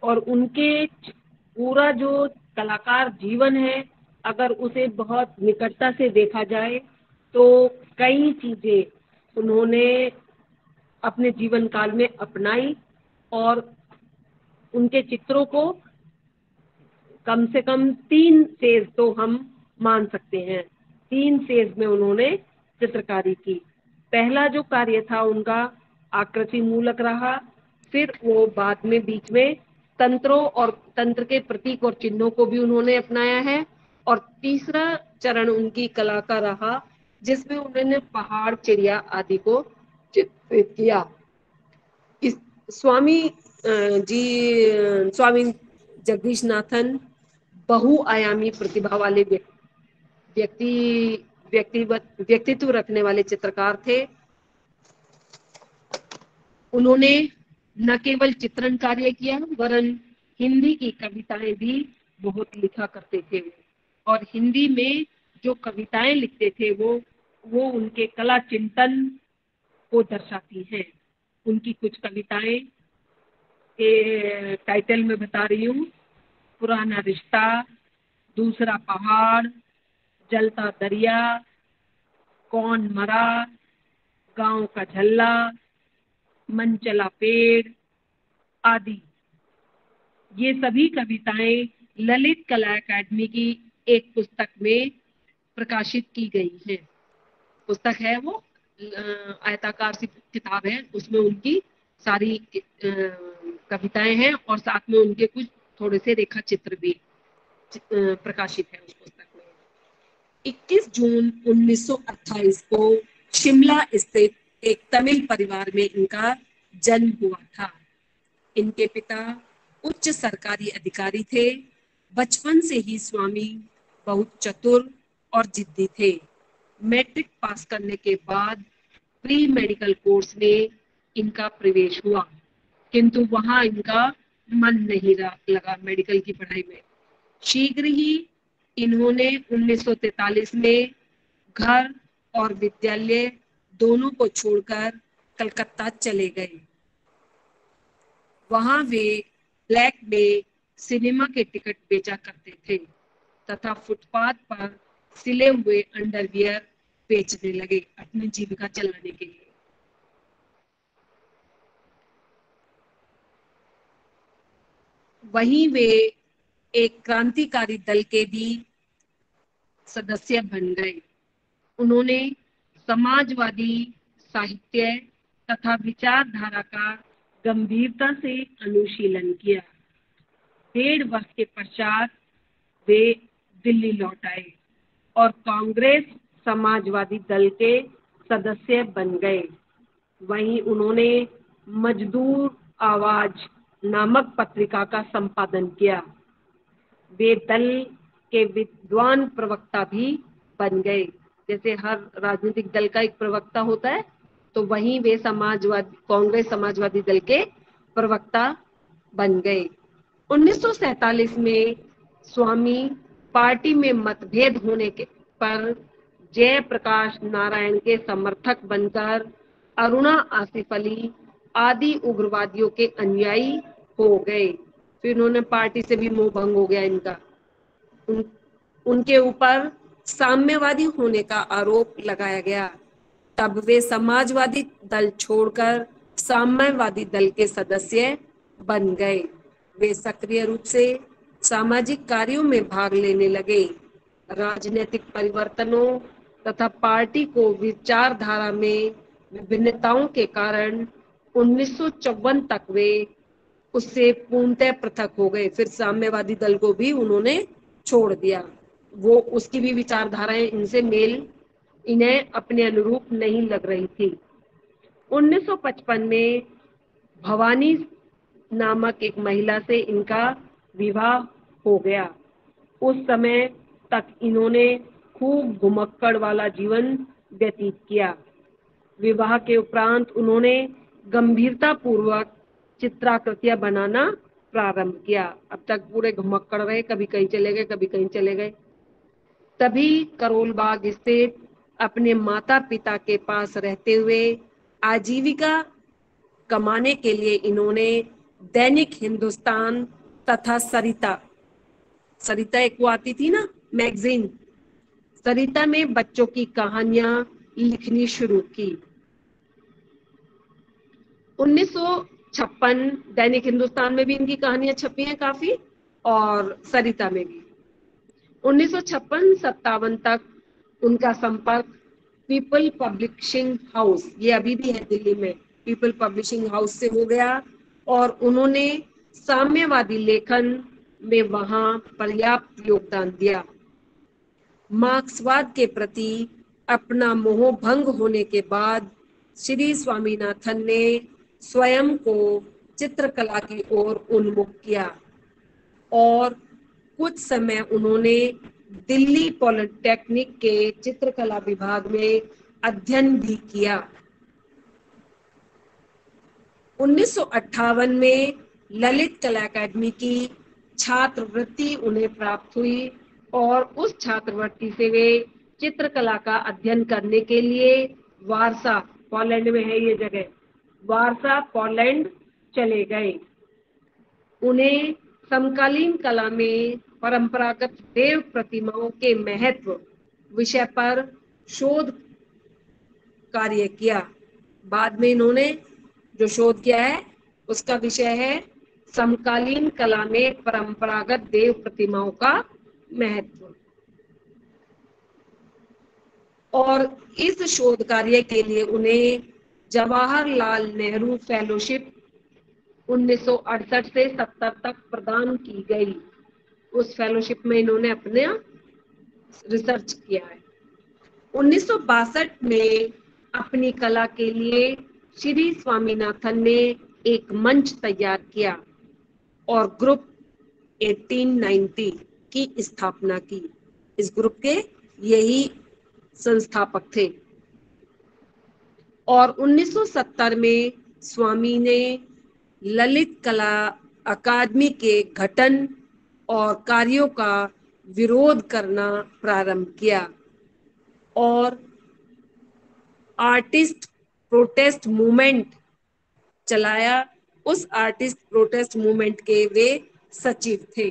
और उनके पूरा जो कलाकार जीवन है, अगर उसे बहुत निकटता से देखा जाए तो कई चीजें उन्होंने अपने जीवन काल में अपनाई और उनके चित्रों को कम से कम 3 फेज तो हम मान सकते हैं। 3 फेज में उन्होंने चित्रकारी की। पहला जो कार्य था उनका आकृति मूलक रहा, फिर वो बाद में बीच में तंत्रों और तंत्र के प्रतीक और चिन्हों को भी उन्होंने अपनाया है, और तीसरा चरण उनकी कला का रहा जिसमें उन्होंने पहाड़, चिड़िया आदि को चित्रित किया। इस स्वामी जगदीश नाथन बहुआयामी प्रतिभा वाले व्यक्तित्व रखने वाले चित्रकार थे। उन्होंने न केवल चित्रण कार्य किया वरन हिंदी की कविताएं भी बहुत लिखा करते थे, और हिंदी में जो कविताएं लिखते थे वो उनके कला चिंतन को दर्शाती हैं। उनकी कुछ कविताएं के टाइटल में बता रही हूँ। पुराना रिश्ता, दूसरा पहाड़, जलता दरिया, कौन मरा, गांव का झल्ला, मन चला पेड़ आदि। ये सभी कविताएं ललित कला अकादमी की एक पुस्तक में प्रकाशित की गई है। पुस्तक है वो आयताकार सी किताब है, उसमें उनकी सारी कविताएं हैं और साथ में उनके कुछ थोड़े से रेखा चित्र भी प्रकाशित है उस पुस्तक में। 21 जून 1928 को शिमला स्थित एक तमिल परिवार में इनका जन्म हुआ था। इनके पिता उच्च सरकारी अधिकारी थे। बचपन से ही स्वामी बहुत चतुर और जिद्दी थे। मैट्रिक पास करने के बाद प्री मेडिकल कोर्स में इनका प्रवेश हुआ, किंतु वहां इनका मन नहीं लगा मेडिकल की पढ़ाई में। शीघ्र ही इन्होंने 1943 में घर और विद्यालय दोनों को छोड़कर कलकत्ता चले गए। वहां वे ब्लैक में सिनेमा के टिकट बेचा करते थे तथा फुटपाथ पर सिले हुए अंडरवियर बेचने लगे अपनी जीविका चलाने के लिए। वहीं वे एक क्रांतिकारी दल के भी सदस्य बन गए। उन्होंने समाजवादी साहित्य तथा विचारधारा का गंभीरता से अनुशीलन किया। 1.5 वर्ष के पश्चात वे दिल्ली लौट आए और कांग्रेस समाजवादी दल के सदस्य बन गए। वहीं उन्होंने मजदूर आवाज नामक पत्रिका का संपादन किया। वे दल के विद्वान प्रवक्ता भी बन गए। जैसे हर राजनीतिक दल का एक प्रवक्ता होता है, तो वहीं वे कांग्रेस समाजवादी दल के प्रवक्ता बन गए। 1947 में स्वामी पार्टी में मतभेद होने के पर जयप्रकाश नारायण के समर्थक बनकर अरुणा आसिफ अली आदि उग्रवादियों के अनुयायी हो गए। फिर उन्होंने पार्टी से भी मोह भंग हो गया इनका। उनके ऊपर साम्यवादी होने का आरोप लगाया गया। तब वे समाजवादी दल छोड़कर साम्यवादी दल के सदस्य बन गए। वे सक्रिय रूप से सामाजिक कार्यों में भाग लेने लगे। राजनीतिक परिवर्तनों तथा पार्टी को विचारधारा में विभिन्नताओं के कारण 1954 तक वे उससे पूर्णतः पृथक हो गए। फिर साम्यवादी दल को भी उन्होंने छोड़ दिया। वो उसकी भी विचारधाराएं इन्हें अपने अनुरूप नहीं लग रही थी। 1955 में भवानी नामक एक महिला से इनका विवाह हो गया। उस समय तक इन्होंने खूब घुमक्कड़ वाला जीवन व्यतीत किया। विवाह के उपरांत उन्होंने गंभीरता पूर्वक चित्राकृतियां बनाना प्रारंभ किया। अब तक पूरे घुमक्कड़ रहे, कभी कहीं चले गए, कभी कहीं चले गए। तभी करोल बाग स्थित अपने माता पिता के पास रहते हुए आजीविका कमाने के लिए इन्होंने दैनिक हिंदुस्तान तथा सरिता एक वो आती थी ना मैगजीन, सरिता में बच्चों की कहानियां लिखनी शुरू की। 1956 दैनिक हिंदुस्तान में भी इनकी कहानियां छपी हैं काफी, और सरिता में भी। 1956-57 तक उनका संपर्क पीपल पब्लिशिंग हाउस, ये अभी भी है दिल्ली में, पीपल पब्लिशिंग हाउस से हो गया, और उन्होंने साम्यवादी लेखन में वहां पर्याप्त योगदान दिया। मार्क्सवाद के प्रति अपना मोह भंग होने के बाद श्री स्वामीनाथन ने स्वयं को चित्रकला की ओर उन्मुख किया और कुछ समय उन्होंने दिल्ली पॉलिटेक्निक के चित्रकला विभाग में अध्ययन भी किया। 1958 में ललित कला अकादमी की छात्रवृत्ति उन्हें प्राप्त हुई और उस छात्रवृत्ति से वे चित्रकला का अध्ययन करने के लिए वारसा, पोलैंड में है ये जगह, वारसा पोलैंड चले गए। उन्हें समकालीन कला में परंपरागत देव प्रतिमाओं के महत्व विषय पर शोध कार्य किया। बाद में इन्होंने जो शोध किया है उसका विषय है समकालीन कला में परंपरागत देव प्रतिमाओं का महत्व। और इस शोध कार्य के लिए उन्हें जवाहरलाल नेहरू फेलोशिप 1968 से 70 तक प्रदान की गई। उस फेलोशिप में इन्होंने अपने रिसर्च किया है। 1962 में अपनी कला के लिए श्री स्वामीनाथन ने एक मंच तैयार किया और ग्रुप 1890 की स्थापना की। इस ग्रुप के यही संस्थापक थे। और 1970 में स्वामी ने ललित कला अकादमी के गठन और कार्यों का विरोध करना प्रारंभ किया और आर्टिस्ट प्रोटेस्ट मूवमेंट चलाया। उस आर्टिस्ट प्रोटेस्ट मूवमेंट के वे सचिव थे,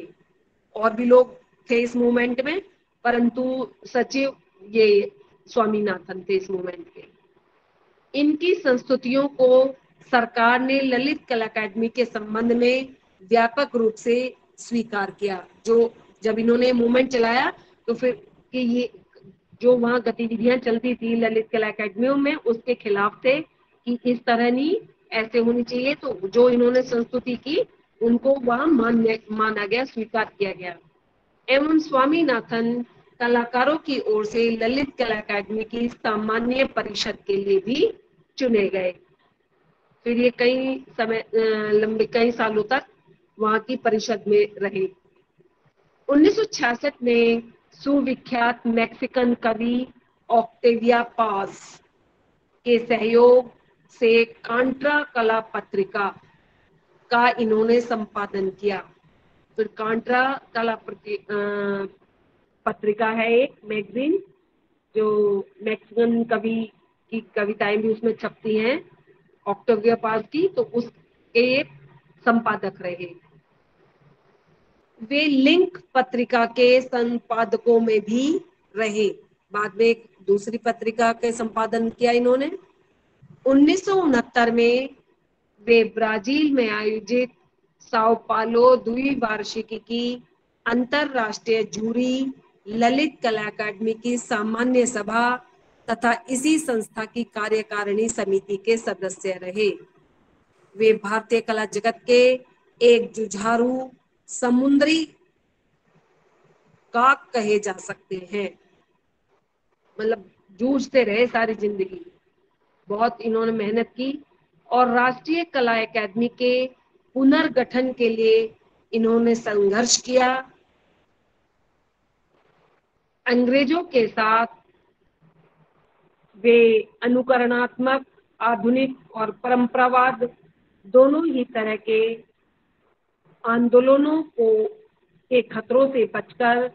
और भी लोग थे इस मूवमेंट में, परंतु सचिव ये स्वामीनाथन थे इस मूवमेंट के। इनकी संस्तुतियों को सरकार ने ललित कला अकादमी के संबंध में व्यापक रूप से स्वीकार किया। जो जब इन्होंने मूवमेंट चलाया तो फिर कि ये जो वहाँ गतिविधियां चलती थी ललित कला अकादमियों में उसके खिलाफ थे कि इस तरह नहीं, ऐसे होनी चाहिए। तो जो इन्होंने संस्तुति की उनको वहाँ माना गया, स्वीकार किया गया। एवं स्वामीनाथन कलाकारों की ओर से ललित कला अकादमी की सामान्य परिषद के लिए भी चुने गए। फिर ये कई सालों तक वहां की परिषद में रहे। 1966 में सुविख्यात मैक्सिकन कवि ऑक्टेविया पाज के सहयोग से कांट्रा कला पत्रिका का इन्होंने संपादन किया। फिर कांट्रा कला पत्रिका है एक मैगजीन जो मैक्सिकन कवि की कविताएं भी उसमें छपती हैं, ऑक्टेविया पाज की, तो उसके संपादक रहे। वे लिंक पत्रिका के संपादकों में भी रहे। बाद में एक दूसरी पत्रिका के संपादन किया इन्होंने। 1969 में वे ब्राजील में आयोजित साओ पालो द्विवार्षिकी की अंतरराष्ट्रीय जूरी ललित कला अकादमी की सामान्य सभा तथा इसी संस्था की कार्यकारिणी समिति के सदस्य रहे। वे भारतीय कला जगत के एक जुझारू समुद्री काक कहे जा सकते हैं। मतलब जूझते रहे सारी जिंदगी, बहुत इन्होंने मेहनत की और राष्ट्रीय कला एकेडमी के पुनर्गठन के लिए इन्होंने संघर्ष किया। अंग्रेजों के साथ वे अनुकरणात्मक, आधुनिक और परंपरावाद दोनों ही तरह के आंदोलनों के खतरों से बचकर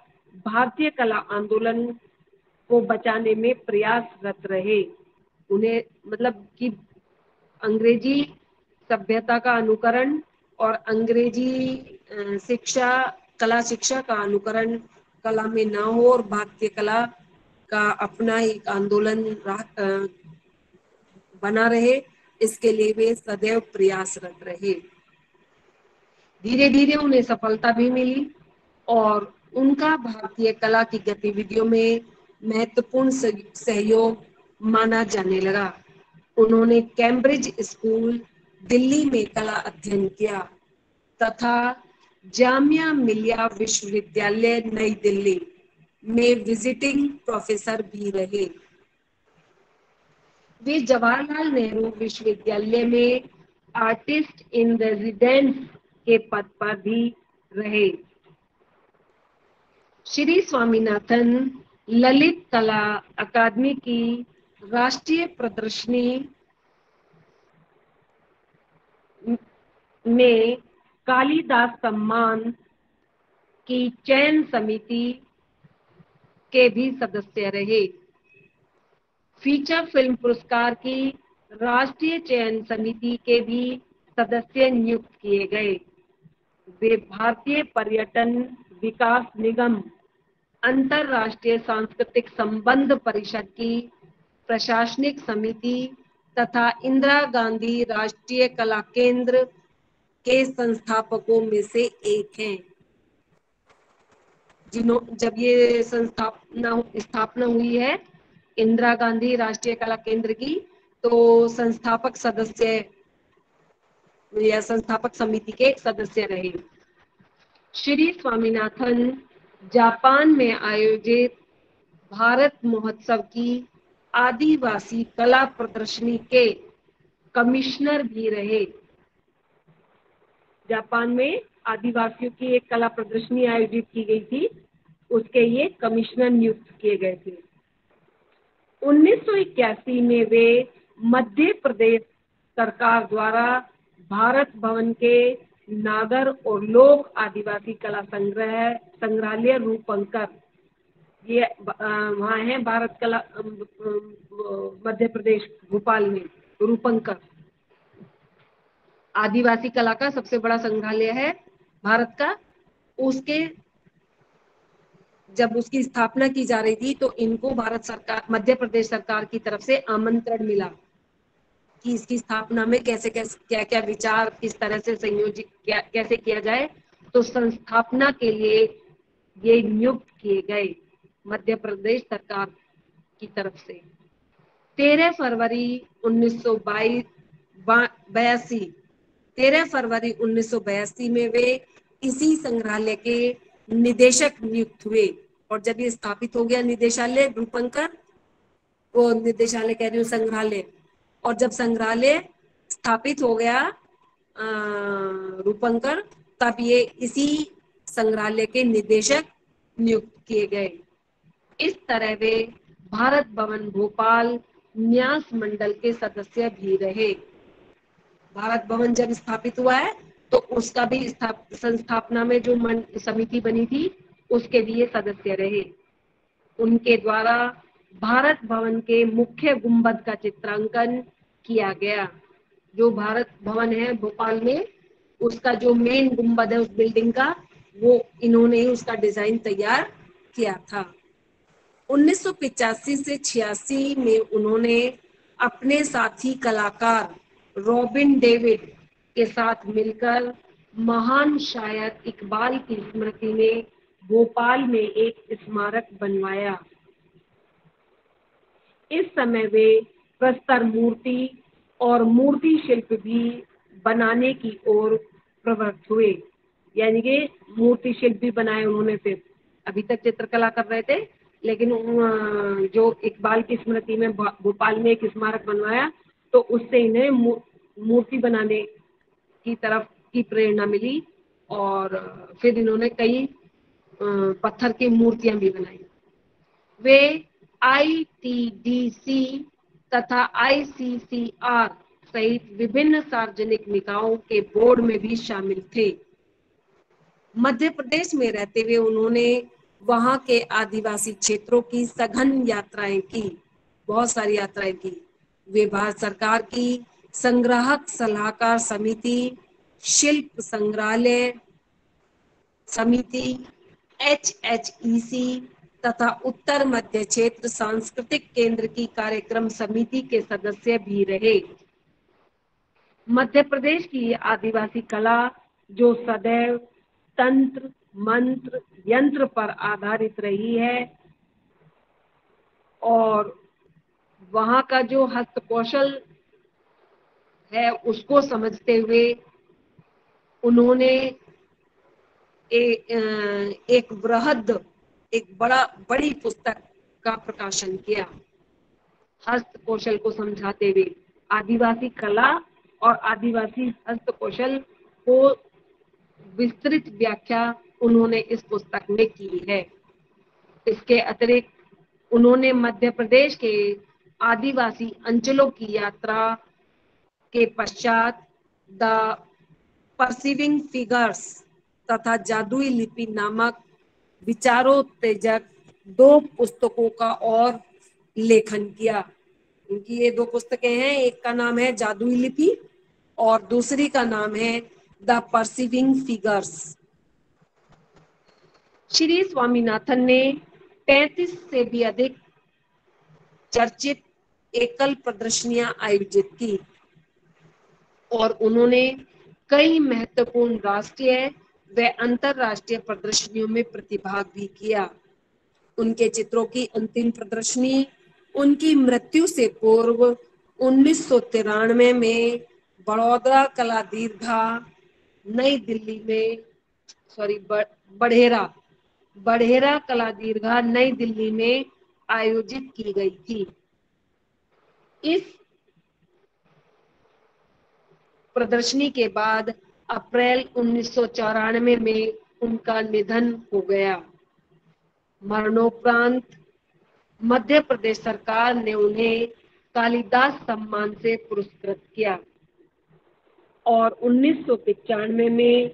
भारतीय कला आंदोलन को बचाने में प्रयासरत रहे। उन्हें मतलब कि अंग्रेजी सभ्यता का अनुकरण और अंग्रेजी शिक्षा, कला शिक्षा का अनुकरण कला में ना हो और भारतीय कला का अपना एक आंदोलन बना रहे, इसके लिए वे सदैव प्रयासरत रहे। धीरे धीरे उन्हें सफलता भी मिली और उनका भारतीय कला की गतिविधियों में महत्वपूर्ण सहयोग माना जाने लगा। उन्होंने कैम्ब्रिज स्कूल दिल्ली में कला अध्ययन किया तथा जामिया मिलिया विश्वविद्यालय नई दिल्ली में विजिटिंग प्रोफेसर भी रहे। वे जवाहरलाल नेहरू विश्वविद्यालय में आर्टिस्ट इन रेजिडेंस के पद पर भी रहे। श्री स्वामीनाथन ललित कला अकादमी की राष्ट्रीय प्रदर्शनी में कालिदास सम्मान की चयन समिति के भी सदस्य रहे। फीचर फिल्म पुरस्कार की राष्ट्रीय चयन समिति के भी सदस्य नियुक्त किए गए। वे भारतीय पर्यटन विकास निगम, अंतरराष्ट्रीय सांस्कृतिक संबंध परिषद की प्रशासनिक समिति तथा इंदिरा गांधी राष्ट्रीय कला केंद्र के संस्थापकों में से एक हैं। जब ये स्थापना हुई है इंदिरा गांधी राष्ट्रीय कला केंद्र की, तो संस्थापक सदस्य या संस्थापक समिति के एक सदस्य रहे। श्री स्वामीनाथन जापान में आयोजित भारत महोत्सव की आदिवासी कला प्रदर्शनी के कमिश्नर भी रहे। जापान में आदिवासियों की एक कला प्रदर्शनी आयोजित की गई थी, उसके ये कमिश्नर नियुक्त किए गए थे। 1981 में वे मध्य प्रदेश सरकार द्वारा भारत भवन के नागर और लोक आदिवासी कला संग्रहालय रूपंकर, ये वहाँ है भारत कला मध्य प्रदेश भोपाल में रूपंकर, आदिवासी कला का सबसे बड़ा संग्रहालय है भारत का। उसके जब उसकी स्थापना की जा रही थी तो इनको भारत सरकार, मध्य प्रदेश सरकार की तरफ से आमंत्रण मिला कि इसकी स्थापना में कैसे कैसे क्या क्या विचार किस तरह से संयोजित कैसे किया जाए। तो संस्थापना के लिए ये नियुक्त किए गए मध्य प्रदेश सरकार की तरफ से। 13 फरवरी 1982 में वे इसी संग्रहालय के निदेशक नियुक्त हुए। और जब ये स्थापित हो गया निदेशालय रूपंकर, वो निदेशालय कह रही हूँ संग्रहालय, और जब संग्रहालय स्थापित हो गया रूपंकर, तब ये इसी संग्रहालय के निदेशक नियुक्त किए गए। इस तरह वे भारत भवन भोपाल न्यास मंडल के सदस्य भी रहे। भारत भवन जब स्थापित हुआ है तो उसका भी संस्थापना में जो समिति बनी थी उसके भी ये सदस्य रहे। उनके द्वारा भारत भवन के मुख्य गुंबद का चित्रांकन किया गया। जो भारत भवन है भोपाल में, उसका जो मेन गुंबद है उस बिल्डिंग का, वो इन्होंने ही उसका डिजाइन तैयार किया था। 1985 से 86 में उन्होंने अपने साथी कलाकार रॉबिन डेविड के साथ मिलकर महान शायर इकबाल की स्मृति में भोपाल में एक स्मारक बनवाया। इस समय वे प्रस्तर मूर्ति और मूर्ति शिल्प भी बनाने की ओर प्रवृत्त हुए। यानी कि मूर्ति शिल्प भी बनाए उन्होंने। फिर अभी तक चित्रकला कर रहे थे, लेकिन जो इकबाल की स्मृति में भोपाल में एक स्मारक बनवाया, तो उससे इन्हें मूर्ति बनाने की तरफ की प्रेरणा मिली, और फिर इन्होंने कई पत्थर की मूर्तियां भी बनाई। वे ITDC तथा ICCR सहित विभिन्न सार्वजनिक निकायों के बोर्ड में भी शामिल थे। मध्य प्रदेश में रहते हुए उन्होंने वहां के आदिवासी क्षेत्रों की सघन यात्राएं की, बहुत सारी यात्राएं की। वे भारत सरकार की संग्राहक सलाहकार समिति, शिल्प संग्रहालय समिति HHEC तथा उत्तर मध्य क्षेत्र सांस्कृतिक केंद्र की कार्यक्रम समिति के सदस्य भी रहे। मध्य प्रदेश की आदिवासी कला, जो सदैव तंत्र, मंत्र, यंत्र पर आधारित रही है, और वहाँ का जो हस्तकौशल है उसको समझते हुए उन्होंने एक बड़ी पुस्तक का प्रकाशन किया। हस्तकौशल को समझाते हुए आदिवासी कला और आदिवासी हस्तकौशल को विस्तृत व्याख्या उन्होंने इस पुस्तक में की है। इसके अतिरिक्त उन्होंने मध्य प्रदेश के आदिवासी अंचलों की यात्रा के पश्चात द परसीविंग फिगर्स तथा जादुई लिपि नामक विचारोत्तेजक 2 पुस्तकों का और लेखन किया। उनकी ये 2 पुस्तकें हैं, एक का नाम है जादुई लिपि और दूसरी का नाम है the perceiving figures. Shri Swaminathan ने 35 से भी अधिक चर्चित एकल प्रदर्शनियां आयोजित की, और उन्होंने कई महत्वपूर्ण राष्ट्रीय व अंतरराष्ट्रीय प्रदर्शनियों में प्रतिभाग भी किया। उनके चित्रों की अंतिम प्रदर्शनी उनकी मृत्यु से पूर्व 1993 में बड़ौदा कला दीर्घा नई दिल्ली में बढ़ेरा कला दीर्घा नई दिल्ली में आयोजित की गई थी। इस प्रदर्शनी के बाद अप्रैल 1994 में उनका निधन हो गया। मरणोपरांत मध्य प्रदेश सरकार ने उन्हें कालिदास सम्मान से पुरस्कृत किया, और 1995 में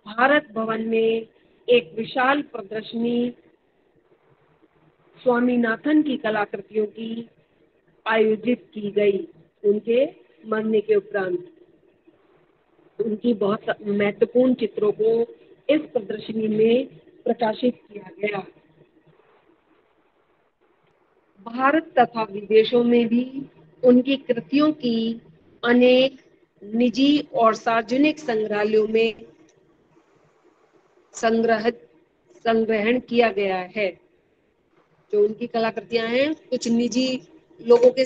भारत भवन में एक विशाल प्रदर्शनी स्वामीनाथन की कलाकृतियों की आयोजित की गई। उनके मरने के उपरांत उनकी बहुत महत्वपूर्ण चित्रों को इस प्रदर्शनी में प्रकाशित किया गया। भारत तथा विदेशों में भी उनकी कृतियों की अनेक निजी और सार्वजनिक संग्रहालयों में संग्रहण किया गया है। जो उनकी कलाकृतियां हैं, कुछ निजी लोगों के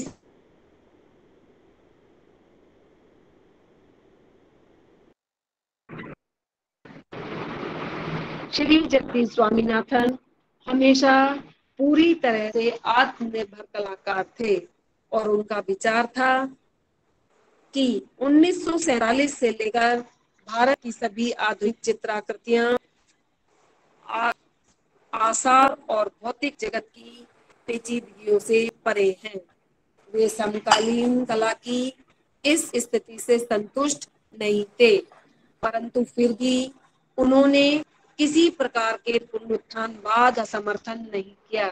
श्री जगदीश स्वामीनाथन हमेशा पूरी तरह से आत्मनिर्भर कलाकार थे, और उनका विचार था कि 1947 से लेकर भारत की सभी आधुनिक चित्राकृतियां आसार और भौतिक जगत की पेचीदगियों से परे हैं। वे समकालीन कला की इस स्थिति से संतुष्ट नहीं थे, परंतु फिर भी उन्होंने किसी प्रकार के पुनरुत्थानवाद का समर्थन नहीं किया,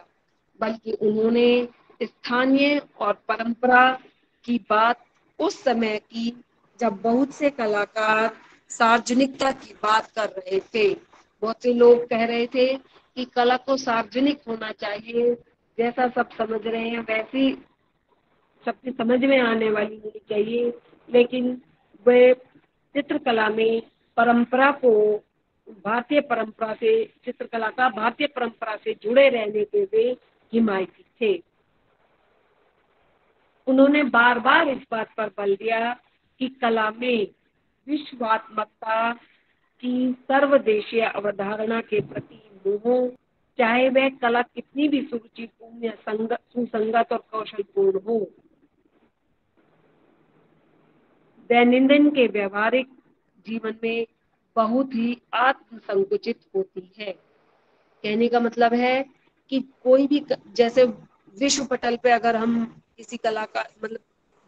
बल्कि उन्होंने स्थानीय और परंपरा की बात उस समय की जब बहुत से कलाकार सार्वजनिकता की बात कर रहे थे। बहुत से लोग कह रहे थे कि कला को सार्वजनिक होना चाहिए, जैसा सब समझ रहे हैं वैसी सबकी समझ में आने वाली होनी चाहिए, लेकिन वे चित्रकला में परंपरा को भारतीय परंपरा से चित्रकला का भारतीय परंपरा से जुड़े रहने के वे हिमायती थे। उन्होंने बार बार इस बात पर बल दिया कि कला में विश्वात्मकता की सर्वदेशीय अवधारणा के प्रति मोह, चाहे वह कला कितनी भी सुरुचिपूर्ण या सुसंगत और कौशलपूर्ण हो, दैनंदिन के व्यवहारिक जीवन में बहुत ही आत्मसंकुचित होती है। कहने का मतलब है कि कोई भी जैसे विश्व पटल पे अगर हम किसी कला का मतलब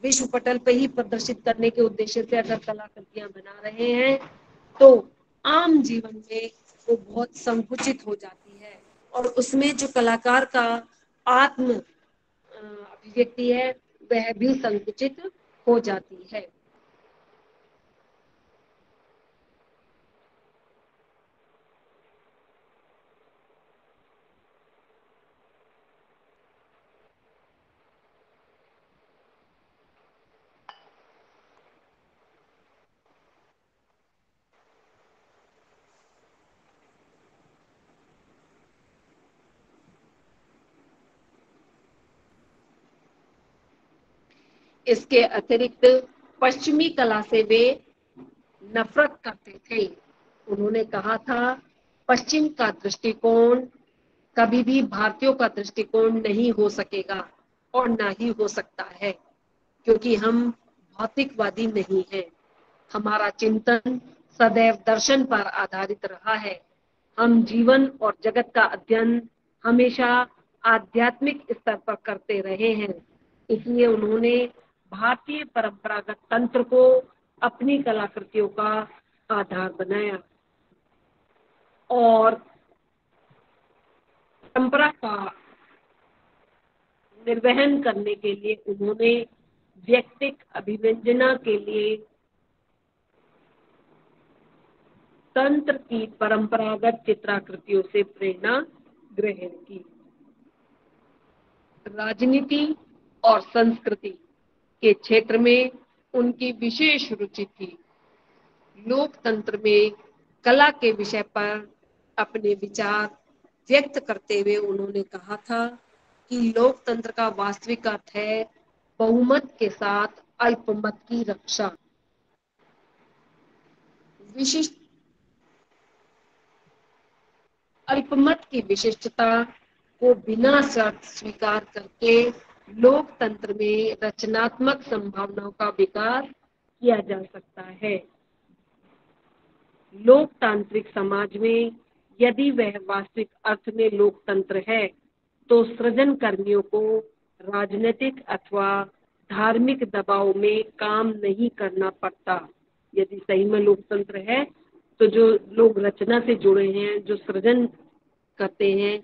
विश्व पटल पे ही प्रदर्शित करने के उद्देश्य से अगर कलाकृतियां बना रहे हैं तो आम जीवन में वो बहुत संकुचित हो जाती है और उसमें जो कलाकार का आत्म अभिव्यक्ति है वह भी संकुचित हो जाती है। इसके अतिरिक्त पश्चिमी कला से वे नफरत करते थे। उन्होंने कहा था, पश्चिम का दृष्टिकोण कभी भी भारतीयों का दृष्टिकोण नहीं हो सकेगा और ना ही हो सकता है, क्योंकि हम भौतिकवादी नहीं हैं। हमारा चिंतन सदैव दर्शन पर आधारित रहा है। हम जीवन और जगत का अध्ययन हमेशा आध्यात्मिक स्तर पर करते रहे हैं। इसलिए उन्होंने भारतीय परंपरागत तंत्र को अपनी कलाकृतियों का आधार बनाया और परंपरा का निर्वहन करने के लिए उन्होंने व्यक्तिक अभिव्यंजना के लिए तंत्र की परंपरागत चित्राकृतियों से प्रेरणा ग्रहण की। राजनीति और संस्कृति के क्षेत्र में उनकी विशेष रुचि थी। लोकतंत्र में कला के विषय पर अपने विचार व्यक्त करते हुए उन्होंने कहा था कि लोकतंत्र का वास्तविक अर्थ है बहुमत के साथ अल्पमत की रक्षा। विशिष्ट अल्पमत की विशिष्टता को बिना शर्त स्वीकार करके लोकतंत्र में रचनात्मक संभावनाओं का विकास किया जा सकता है। लोकतांत्रिक समाज में यदि वह वास्तविक अर्थ में लोकतंत्र है तो सृजन कर्मियों को राजनीतिक अथवा धार्मिक दबाव में काम नहीं करना पड़ता। यदि सही में लोकतंत्र है तो जो लोग रचना से जुड़े हैं, जो सृजन करते हैं,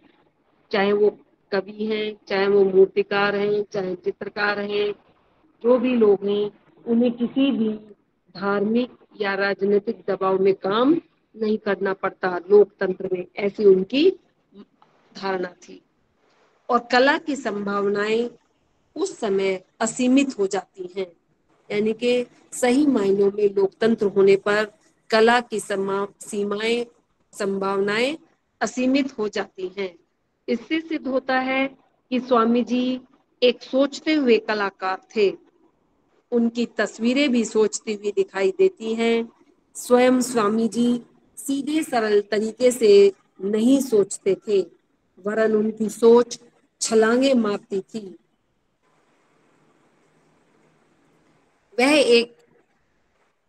चाहे वो कवि हैं, चाहे वो मूर्तिकार हैं, चाहे चित्रकार हैं, जो भी लोग हैं, उन्हें किसी भी धार्मिक या राजनीतिक दबाव में काम नहीं करना पड़ता लोकतंत्र में, ऐसी उनकी धारणा थी। और कला की संभावनाएं उस समय असीमित हो जाती हैं, यानी कि सही मायनों में लोकतंत्र होने पर कला की सीमाएं संभावनाएं असीमित हो जाती हैं। इससे सिद्ध होता है कि स्वामी जी एक सोचते हुए कलाकार थे। उनकी तस्वीरें भी सोचती हुई दिखाई देती हैं। स्वयं स्वामी जी सीधे सरल तरीके से नहीं सोचते थे, वरन उनकी सोच छलांगे मारती थी। वह एक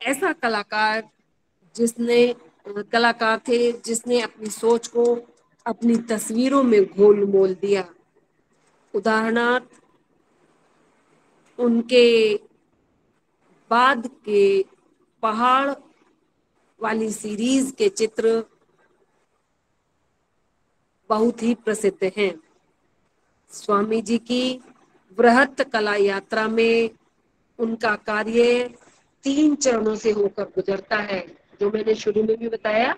ऐसा कलाकार थे जिसने अपनी सोच को अपनी तस्वीरों में घोल मोल दिया। उदाहरणार्थ उनके बाद के पहाड़ वाली सीरीज के चित्र बहुत ही प्रसिद्ध हैं। स्वामी जी की वृहत कला यात्रा में उनका कार्य 3 चरणों से होकर गुजरता है। जो मैंने शुरू में भी बताया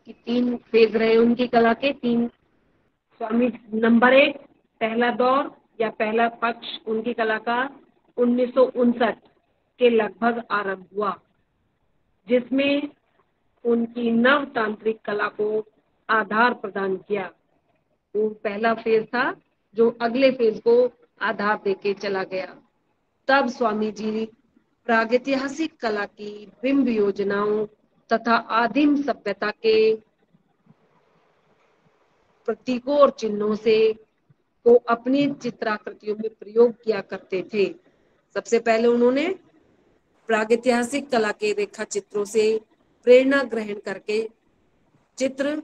कि 3 फेज रहे उनकी कला के। 3 स्वामी नंबर 1 पहला दौर या पहला पक्ष उनकी कला का 1959 के लगभग आरंभ हुआ, जिसमें उनकी नवतांत्रिक कला को आधार प्रदान किया। वो पहला फेज था जो अगले फेज को आधार देके चला गया। तब स्वामी जी प्रागैतिहासिक कला की बिंब योजनाओं तथा आदिम सभ्यता के प्रतीकों और चिन्हों से को अपनी चित्राकृतियों में प्रयोग किया करते थे। सबसे पहले उन्होंने प्रागैतिहासिक कला के रेखा चित्रों से प्रेरणा ग्रहण करके चित्र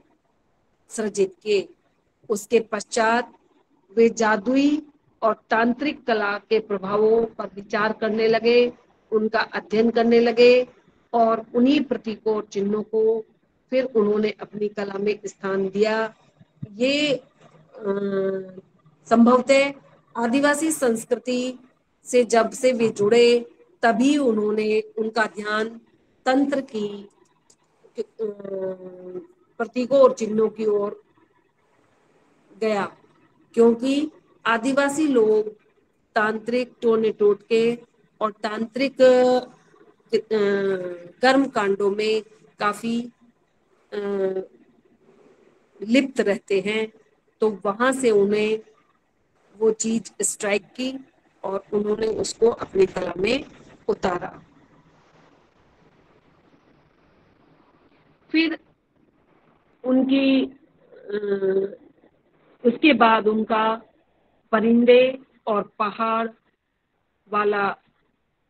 सृजित किए। उसके पश्चात वे जादुई और तांत्रिक कला के प्रभावों पर विचार करने लगे, उनका अध्ययन करने लगे और उन्हीं प्रतीकों और चिन्हों को फिर उन्होंने अपनी कला में स्थान दिया। ये संभवतः आदिवासी संस्कृति से जब से वे जुड़े तभी उन्होंने उनका ध्यान तंत्र की प्रतीकों और चिन्हों की ओर गया, क्योंकि आदिवासी लोग तांत्रिक टोने टोटके और तांत्रिक कर्म कांडों में काफी लिप्त रहते हैं। तो वहां से उन्हें वो चीज स्ट्राइक की और उन्होंने उसको अपनी कला में उतारा। फिर उनकी उसके बाद उनका परिंदे और पहाड़ वाला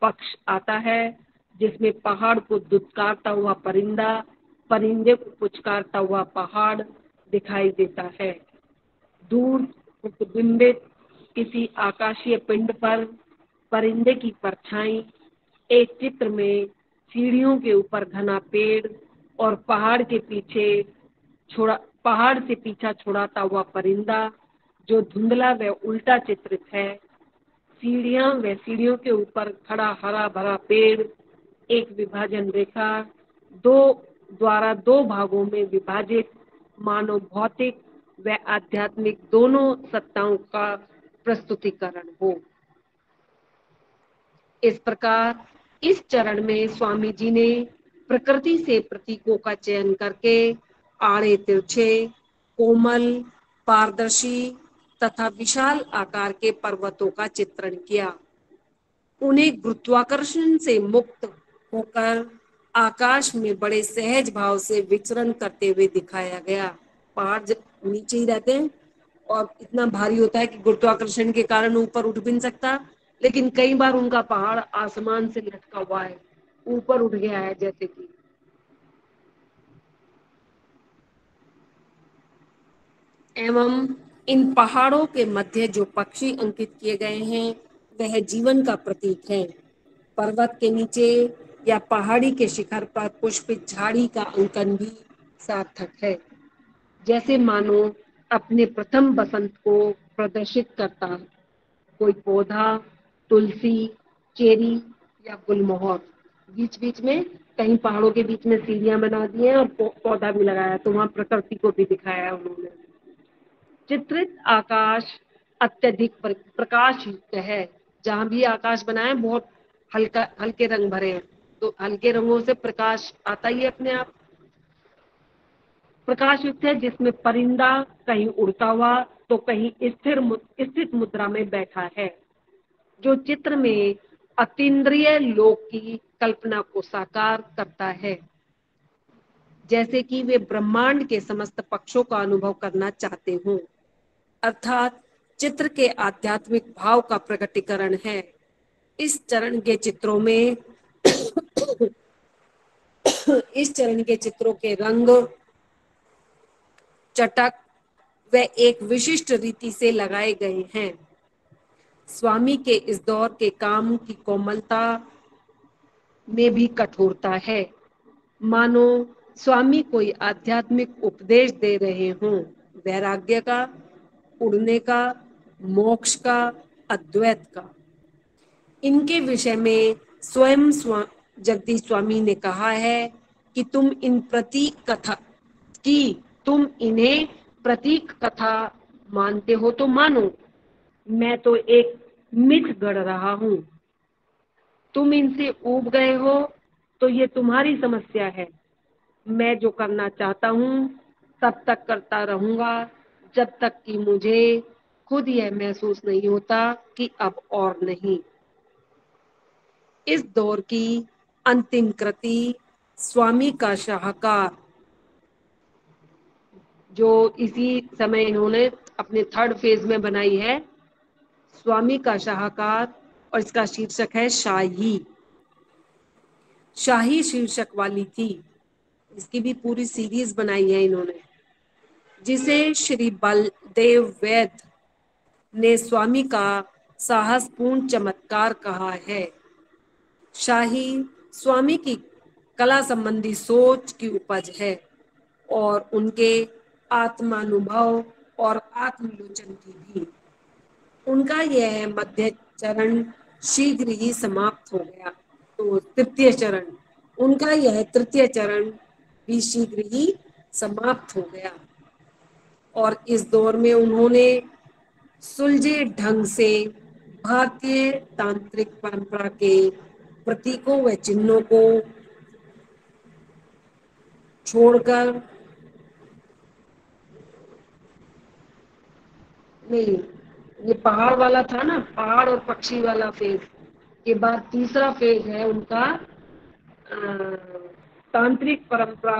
पक्ष आता है, जिसमें पहाड़ को दुत्कारता हुआ परिंदा, परिंदे को पुचकारता हुआ पहाड़ दिखाई देता है। दूर प्रतिबिंबित किसी आकाशीय पिंड पर परिंदे की परछाई, एक चित्र में सीढ़ियों के ऊपर घना पेड़ और पहाड़ से पीछा छुड़ाता हुआ परिंदा जो धुंधला व उल्टा चित्रित है। सीढ़ियां व सीढ़ियों के ऊपर खड़ा हरा भरा पेड़, एक विभाजन रेखा, दो भागों में विभाजित मानव भौतिक व आध्यात्मिक दोनों सत्ताओं का प्रस्तुतिकरण हो। इस प्रकार इस चरण में स्वामी जी ने प्रकृति से प्रतीकों का चयन करके आड़े तिरछे, कोमल, पारदर्शी तथा विशाल आकार के पर्वतों का चित्रण किया। उन्हें गुरुत्वाकर्षण से मुक्त होकर आकाश में बड़े सहज भाव से विचरण करते हुए दिखाया गया। पहाड़ नीचे ही रहते हैं और इतना भारी होता है कि गुरुत्वाकर्षण के कारण ऊपर उठ भी नहीं सकता, लेकिन कई बार उनका पहाड़ आसमान से लटका हुआ है, ऊपर उठ गया है जैसे कि। एवं इन पहाड़ों के मध्य जो पक्षी अंकित किए गए हैं वह जीवन का प्रतीक है। पर्वत के नीचे या पहाड़ी के शिखर पर पुष्पित झाड़ी का अंकन भी सार्थक है, जैसे मानो अपने प्रथम बसंत को प्रदर्शित करता है कोई पौधा, तुलसी, चेरी या गुलमोहर। बीच बीच में कहीं पहाड़ों के बीच में सीढ़ियां बना दी हैं और पौधा भी लगाया, तो वहां प्रकृति को भी दिखाया है उन्होंने। चित्रित आकाश अत्यधिक प्रकाश युक्त है। जहां भी आकाश बनाए बहुत हल्के रंग भरे हैं, तो हल्के रंगों से प्रकाश आता ही अपने आप। प्रकाश युक्त है, जिसमें परिंदा कहीं उड़ता हुआ तो कहीं स्थित मुद्रा में बैठा है, जो चित्र में अतीन्द्रिय लोक की कल्पना को साकार करता है, जैसे कि वे ब्रह्मांड के समस्त पक्षों का अनुभव करना चाहते हों। अर्थात चित्र के आध्यात्मिक भाव का प्रकटीकरण है। इस चरण के चित्रों के रंग, चटक व एक विशिष्ट रीति से लगाए गए हैं। स्वामी के इस दौर के काम की कोमलता में भी कठोरता है, मानो स्वामी कोई आध्यात्मिक उपदेश दे रहे हों, वैराग्य का, उड़ने का, मोक्ष का, अद्वैत का। इनके विषय में स्वयं जगदीश स्वामी ने कहा है कि तुम इन्हें प्रतीक कथा मानते हो तो मानो, मैं तो एक मिथ गढ़ रहा हूं। तुम इनसे ऊब गए हो तो ये तुम्हारी समस्या है। मैं जो करना चाहता हूं तब तक करता रहूंगा जब तक कि मुझे खुद यह महसूस नहीं होता कि अब और नहीं। इस दौर की अंतिम कृति स्वामी का शाहकार, जो इसी समय इन्होंने अपने थर्ड फेज में बनाई है, स्वामी का शाहकार, और इसका शीर्षक है शाही। शाही शीर्षक वाली थी। इसकी भी पूरी सीरीज बनाई है इन्होंने, जिसे श्री बलदेव वैद ने स्वामी का साहसपूर्ण चमत्कार कहा है। शाही स्वामी की कला संबंधी सोच की उपज है और उनके आत्मानुभव और आत्मलोचन की भी। उनका यह मध्य चरण शीघ्र ही समाप्त हो गया। तो तृतीय चरण, उनका यह तृतीय चरण भी शीघ्र ही समाप्त हो गया। और इस दौर में उन्होंने सुलझे ढंग से भारतीय तांत्रिक परंपरा के प्रतीकों व चिन्हों को छोड़कर, नहीं, ये पहाड़ वाला था ना, पहाड़ और पक्षी वाला फेज के बाद तीसरा फेज है उनका तांत्रिक परंपरा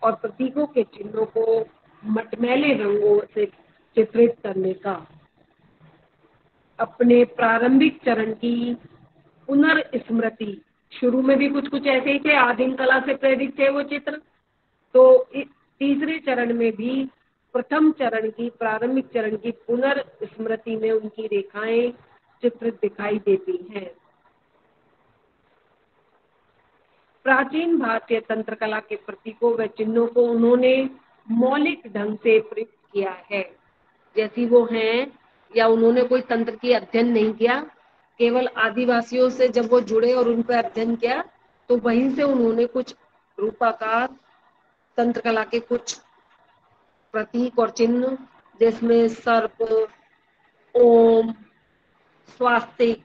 और प्रतीकों के चिन्हों को मटमैले रंगों से चित्रित करने का। अपने प्रारंभिक चरण की पुनर्स्मृति, शुरू में भी कुछ कुछ ऐसे ही थे, आदिम कला से प्रेरित थे वो चित्र। तो तीसरे चरण में भी प्रथम चरण की, प्रारंभिक चरण की पुनर्स्मृति में उनकी रेखाएं चित्रित दिखाई देती हैं। प्राचीन भारतीय तंत्र कला के प्रतीकों व चिन्हों को उन्होंने मौलिक ढंग से प्रयुक्त किया है, जैसी वो हैं, या उन्होंने कोई तंत्र की अध्ययन नहीं किया, केवल आदिवासियों से जब वो जुड़े और उन पर अध्ययन किया, तो वहीं से उन्होंने कुछ रूपाकार तंत्र कला के कुछ प्रतीक और चिन्ह, जिसमें सर्प, ओम, स्वास्तिक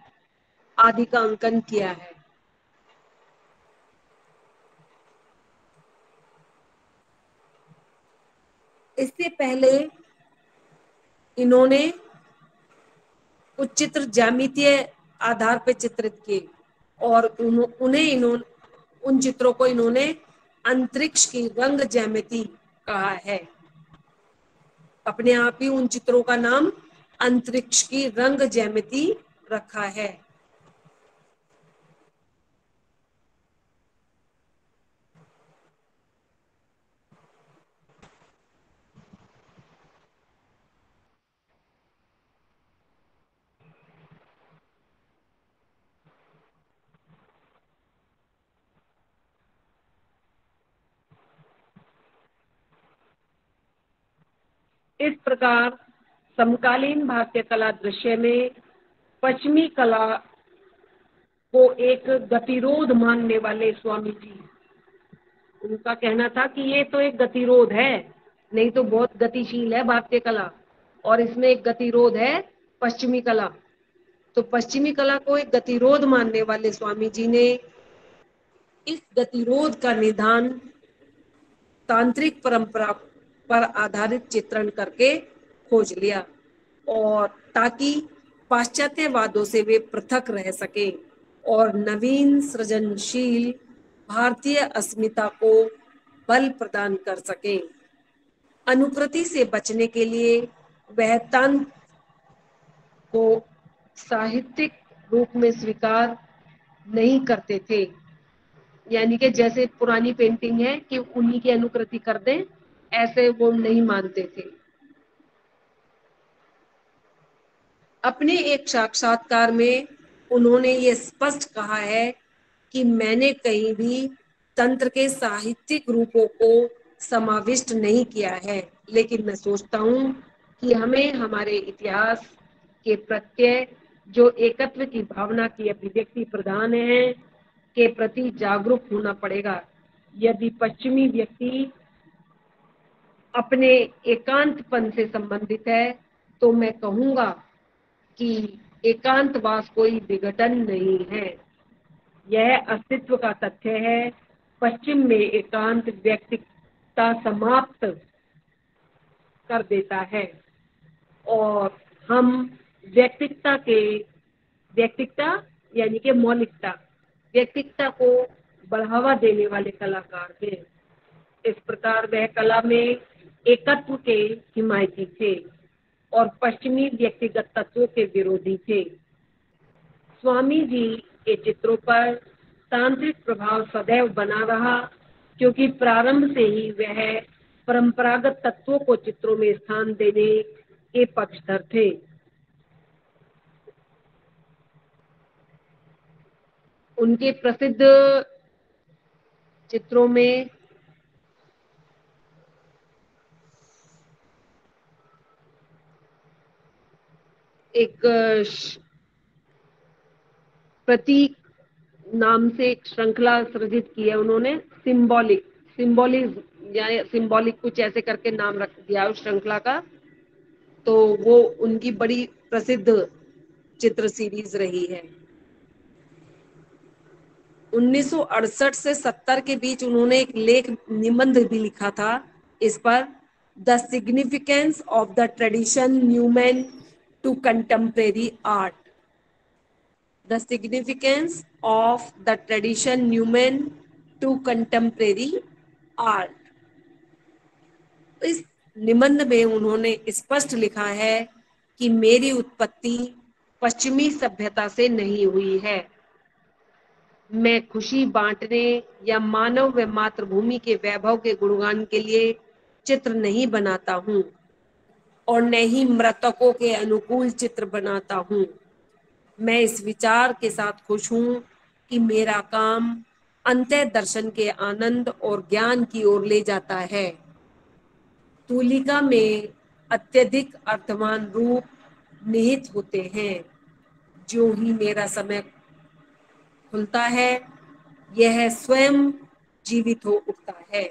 आदि का अंकन किया है। इससे पहले इन्होंने कुछ चित्र ज्यामितीय आधार पर चित्रित किए और उन चित्रों को इन्होंने अंतरिक्ष की रंग ज्यामिति कहा है। अपने आप ही उन चित्रों का नाम अंतरिक्ष की रंग ज्यामिति रखा है। इस प्रकार समकालीन भारतीय कला दृश्य में पश्चिमी कला को एक गतिरोध मानने वाले स्वामी जी, उनका कहना था कि ये तो एक गतिरोध है, नहीं तो बहुत गतिशील है भारतीय कला, और इसमें एक गतिरोध है पश्चिमी कला। तो पश्चिमी कला को एक गतिरोध मानने वाले स्वामी जी ने इस गतिरोध का निदान तांत्रिक परंपरा पर आधारित चित्रण करके खोज लिया, और ताकि पाश्चात्यवादों से वे पृथक रह सके और नवीन सृजनशील भारतीय अस्मिता को बल प्रदान कर सके। अनुकृति से बचने के लिए वह तंत्र को साहित्यिक रूप में स्वीकार नहीं करते थे, यानी कि जैसे पुरानी पेंटिंग है कि उन्हीं की अनुकृति कर दें, ऐसे वो नहीं मानते थे। अपने एक साक्षात्कार में उन्होंने ये स्पष्ट कहा है कि मैंने कहीं भी तंत्र के साहित्यिक रूपों को समाविष्ट नहीं किया है, लेकिन मैं सोचता हूँ कि हमें हमारे इतिहास के प्रत्यय जो एकत्व की भावना की अभिव्यक्ति प्रदान है के प्रति जागरूक होना पड़ेगा। यदि पश्चिमी व्यक्ति अपने एकांतपन से संबंधित है, तो मैं कहूँगा कि एकांतवास कोई विघटन नहीं है, यह अस्तित्व का तथ्य है। पश्चिम में एकांत व्यक्तिगता समाप्त कर देता है और हम व्यक्तिगता यानी कि मौलिकता व्यक्तित्व को बढ़ावा देने वाले कलाकार थे। इस प्रकार वह कला में एकत्व के हिमायती थे और पश्चिमी व्यक्तिगत तत्वों के विरोधी थे। स्वामी जी के चित्रों पर तांत्रिक प्रभाव सदैव बना रहा, क्योंकि प्रारंभ से ही वह परंपरागत तत्वों को चित्रों में स्थान देने के पक्षधर थे। उनके प्रसिद्ध चित्रों में एक प्रतीक नाम से एक श्रृंखला सृजित की है उन्होंने, सिंबॉलिज्म या सिंबॉलिक कुछ ऐसे करके नाम रख दिया उस श्रृंखला का। तो वो उनकी बड़ी प्रसिद्ध चित्र सीरीज रही है। 1968 से 70 के बीच उन्होंने एक लेख निबंध भी लिखा था इस पर, the significance of the tradition Newman to contemporary art. The significance of the tradition Newman to contemporary art। इस निबंध में उन्होंने स्पष्ट लिखा है कि मेरी उत्पत्ति पश्चिमी सभ्यता से नहीं हुई है। मैं खुशी बांटने या मानव व मातृभूमि के वैभव के गुणगान के लिए चित्र नहीं बनाता हूँ और न ही मृतकों के अनुकूल चित्र बनाता हूँ। मैं इस विचार के साथ खुश हूं कि मेरा काम अंतः दर्शन के आनंद और ज्ञान की ओर ले जाता है। तूलिका में अत्यधिक अर्थवान रूप निहित होते हैं। जो ही मेरा समय खुलता है, यह स्वयं जीवित हो उठता है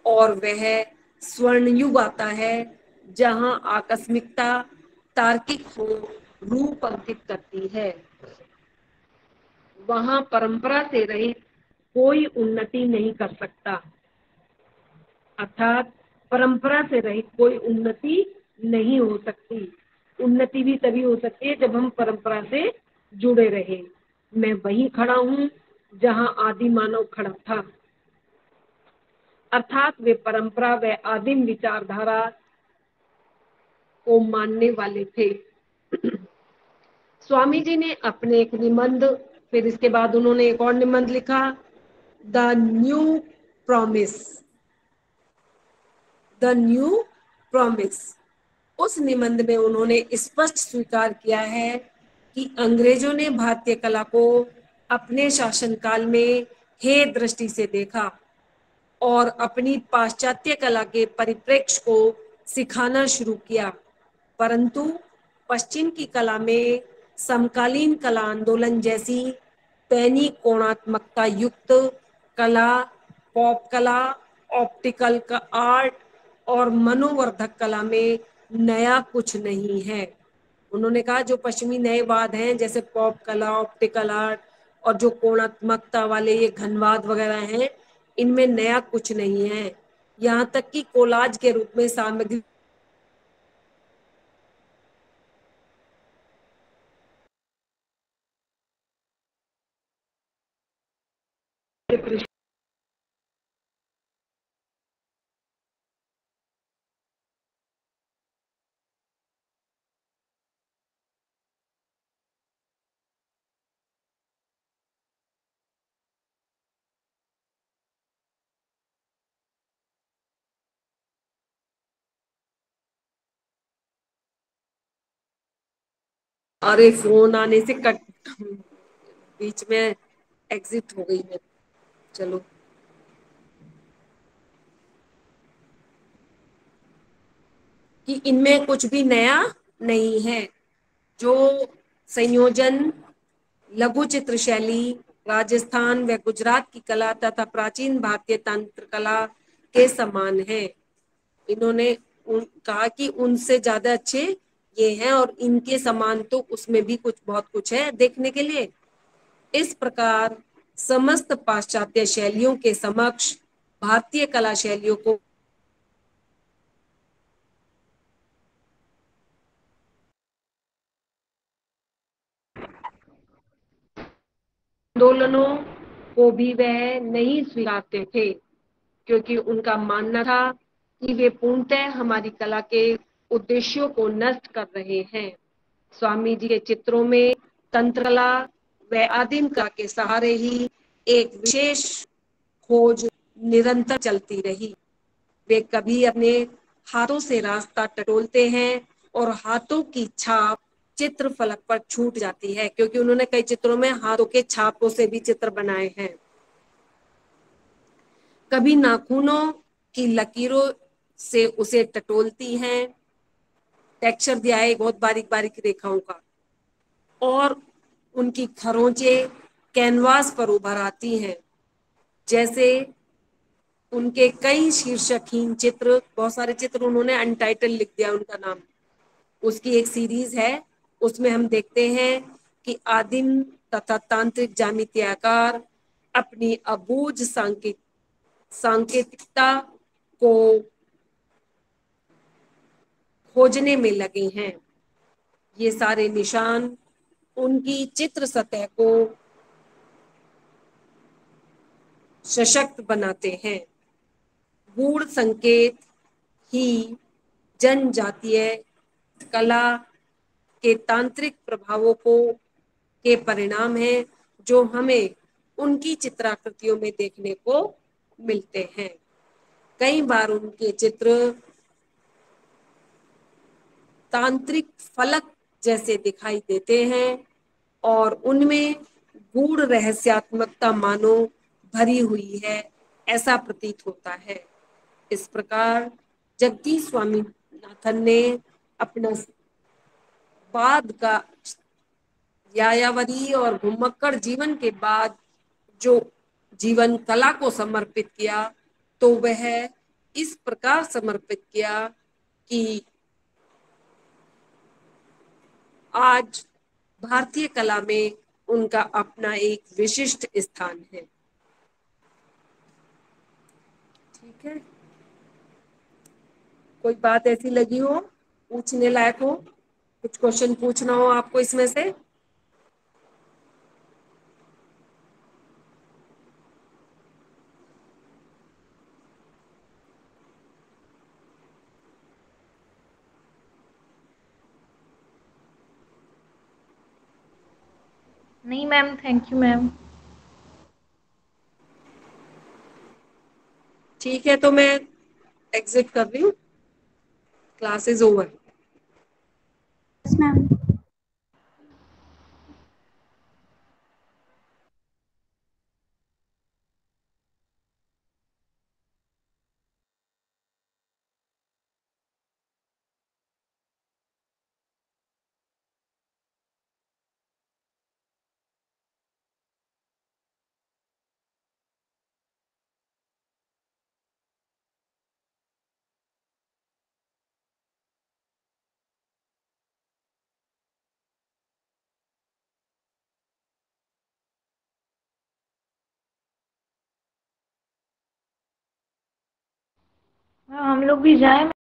और वह स्वर्ण युग आता है जहां आकस्मिकता तार्किक को रूप अंकित करती है। वहां परंपरा से रहित कोई उन्नति नहीं कर सकता, अर्थात परंपरा से रहित कोई उन्नति नहीं हो सकती। उन्नति भी तभी हो सकती है जब हम परंपरा से जुड़े रहे। मैं वहीं खड़ा हूं जहां आदि मानव खड़ा था, अर्थात वे परंपरा व आदिम विचारधारा को मानने वाले थे। स्वामी जी ने अपने एक निबंध, फिर इसके बाद उन्होंने एक और निबंध लिखा, the new promise. The new promise, उस निबंध में उन्होंने स्पष्ट स्वीकार किया है कि अंग्रेजों ने भारतीय कला को अपने शासनकाल में हे दृष्टि से देखा और अपनी पाश्चात्य कला के परिप्रेक्ष्य को सिखाना शुरू किया, परंतु पश्चिम की कला में समकालीन कला आंदोलन जैसी पैनी कोणात्मकता युक्त कला, पॉप कला, ऑप्टिकल का आर्ट और मनोवर्धक कला में नया कुछ नहीं है। उन्होंने कहा जो पश्चिमी नएवाद हैं जैसे पॉप कला, ऑप्टिकल आर्ट और जो कोणात्मकता वाले ये घनवाद वगैरह हैं, इनमें नया कुछ नहीं है। यहाँ तक कि कोलाज के रूप में सामग्री अरे फोन आने से कट बीच में एग्जिट हो गई मैं। चलो, कि इनमें कुछ भी नया नहीं है। जो संयोजन लघु चित्र शैली राजस्थान व गुजरात की कला तथा प्राचीन भारतीय तंत्र कला के समान है। इन्होंने कहा कि उनसे ज्यादा अच्छे ये हैं और इनके समान तो उसमें भी कुछ बहुत कुछ है देखने के लिए। इस प्रकार समस्त पाश्चात्य शैलियों के समक्ष भारतीय कला शैलियों को आंदोलनों को भी वह नहीं स्वीकारते थे, क्योंकि उनका मानना था कि वे पूर्णतः हमारी कला के उद्देश्यों को नष्ट कर रहे हैं। स्वामी जी के चित्रों में तंत्रकला व आदिम कला के सहारे ही एक विशेष खोज निरंतर चलती रही। वे कभी अपने हाथों से रास्ता टटोलते हैं और हाथों की छाप चित्र फलक पर छूट जाती है, क्योंकि उन्होंने कई चित्रों में हाथों के छापों से भी चित्र बनाए हैं। कभी नाखूनों की लकीरों से उसे टटोलती हैं, टेक्सचर दिया है बहुत बारीक बारीक रेखाओं का, और उनकी खरोंचे कैनवास पर उभर आती हैं। जैसे उनके कई शीर्षकहीन चित्र, बहुत सारे चित्र उन्होंने अनटाइटल लिख दिया उनका नाम, उसकी एक सीरीज है। उसमें हम देखते हैं कि आदिम तथा तांत्रिक ज्यामितीय आकार अपनी अबूझ सांकेतिकता को खोजने में लगे हैं। ये सारे निशान उनकी चित्र सतह को सशक्त बनाते हैं। गूढ़ संकेत ही जनजातीय कला के तांत्रिक प्रभावों के परिणाम हैं, जो हमें उनकी चित्राकृतियों में देखने को मिलते हैं। कई बार उनके चित्र तांत्रिक फलक जैसे दिखाई देते हैं और उनमें गूढ़ रहस्यात्मकता मानो भरी हुई है, ऐसा प्रतीत होता है। इस प्रकार जगदीश स्वामीनाथन ने अपना बाद का यायावरी और घुमक्कड़ जीवन के बाद जो जीवन कला को समर्पित किया, तो वह इस प्रकार समर्पित किया कि आज भारतीय कला में उनका अपना एक विशिष्ट स्थान है। ठीक है, कोई बात ऐसी लगी हो पूछने लायक हो, कुछ क्वेश्चन पूछना हो आपको इसमें से? नहीं मैम, थैंक यू मैम। ठीक है, तो मैं एग्जिट कर रही हूँ, class is over. Yes ma'am. हम लोग भी जाए।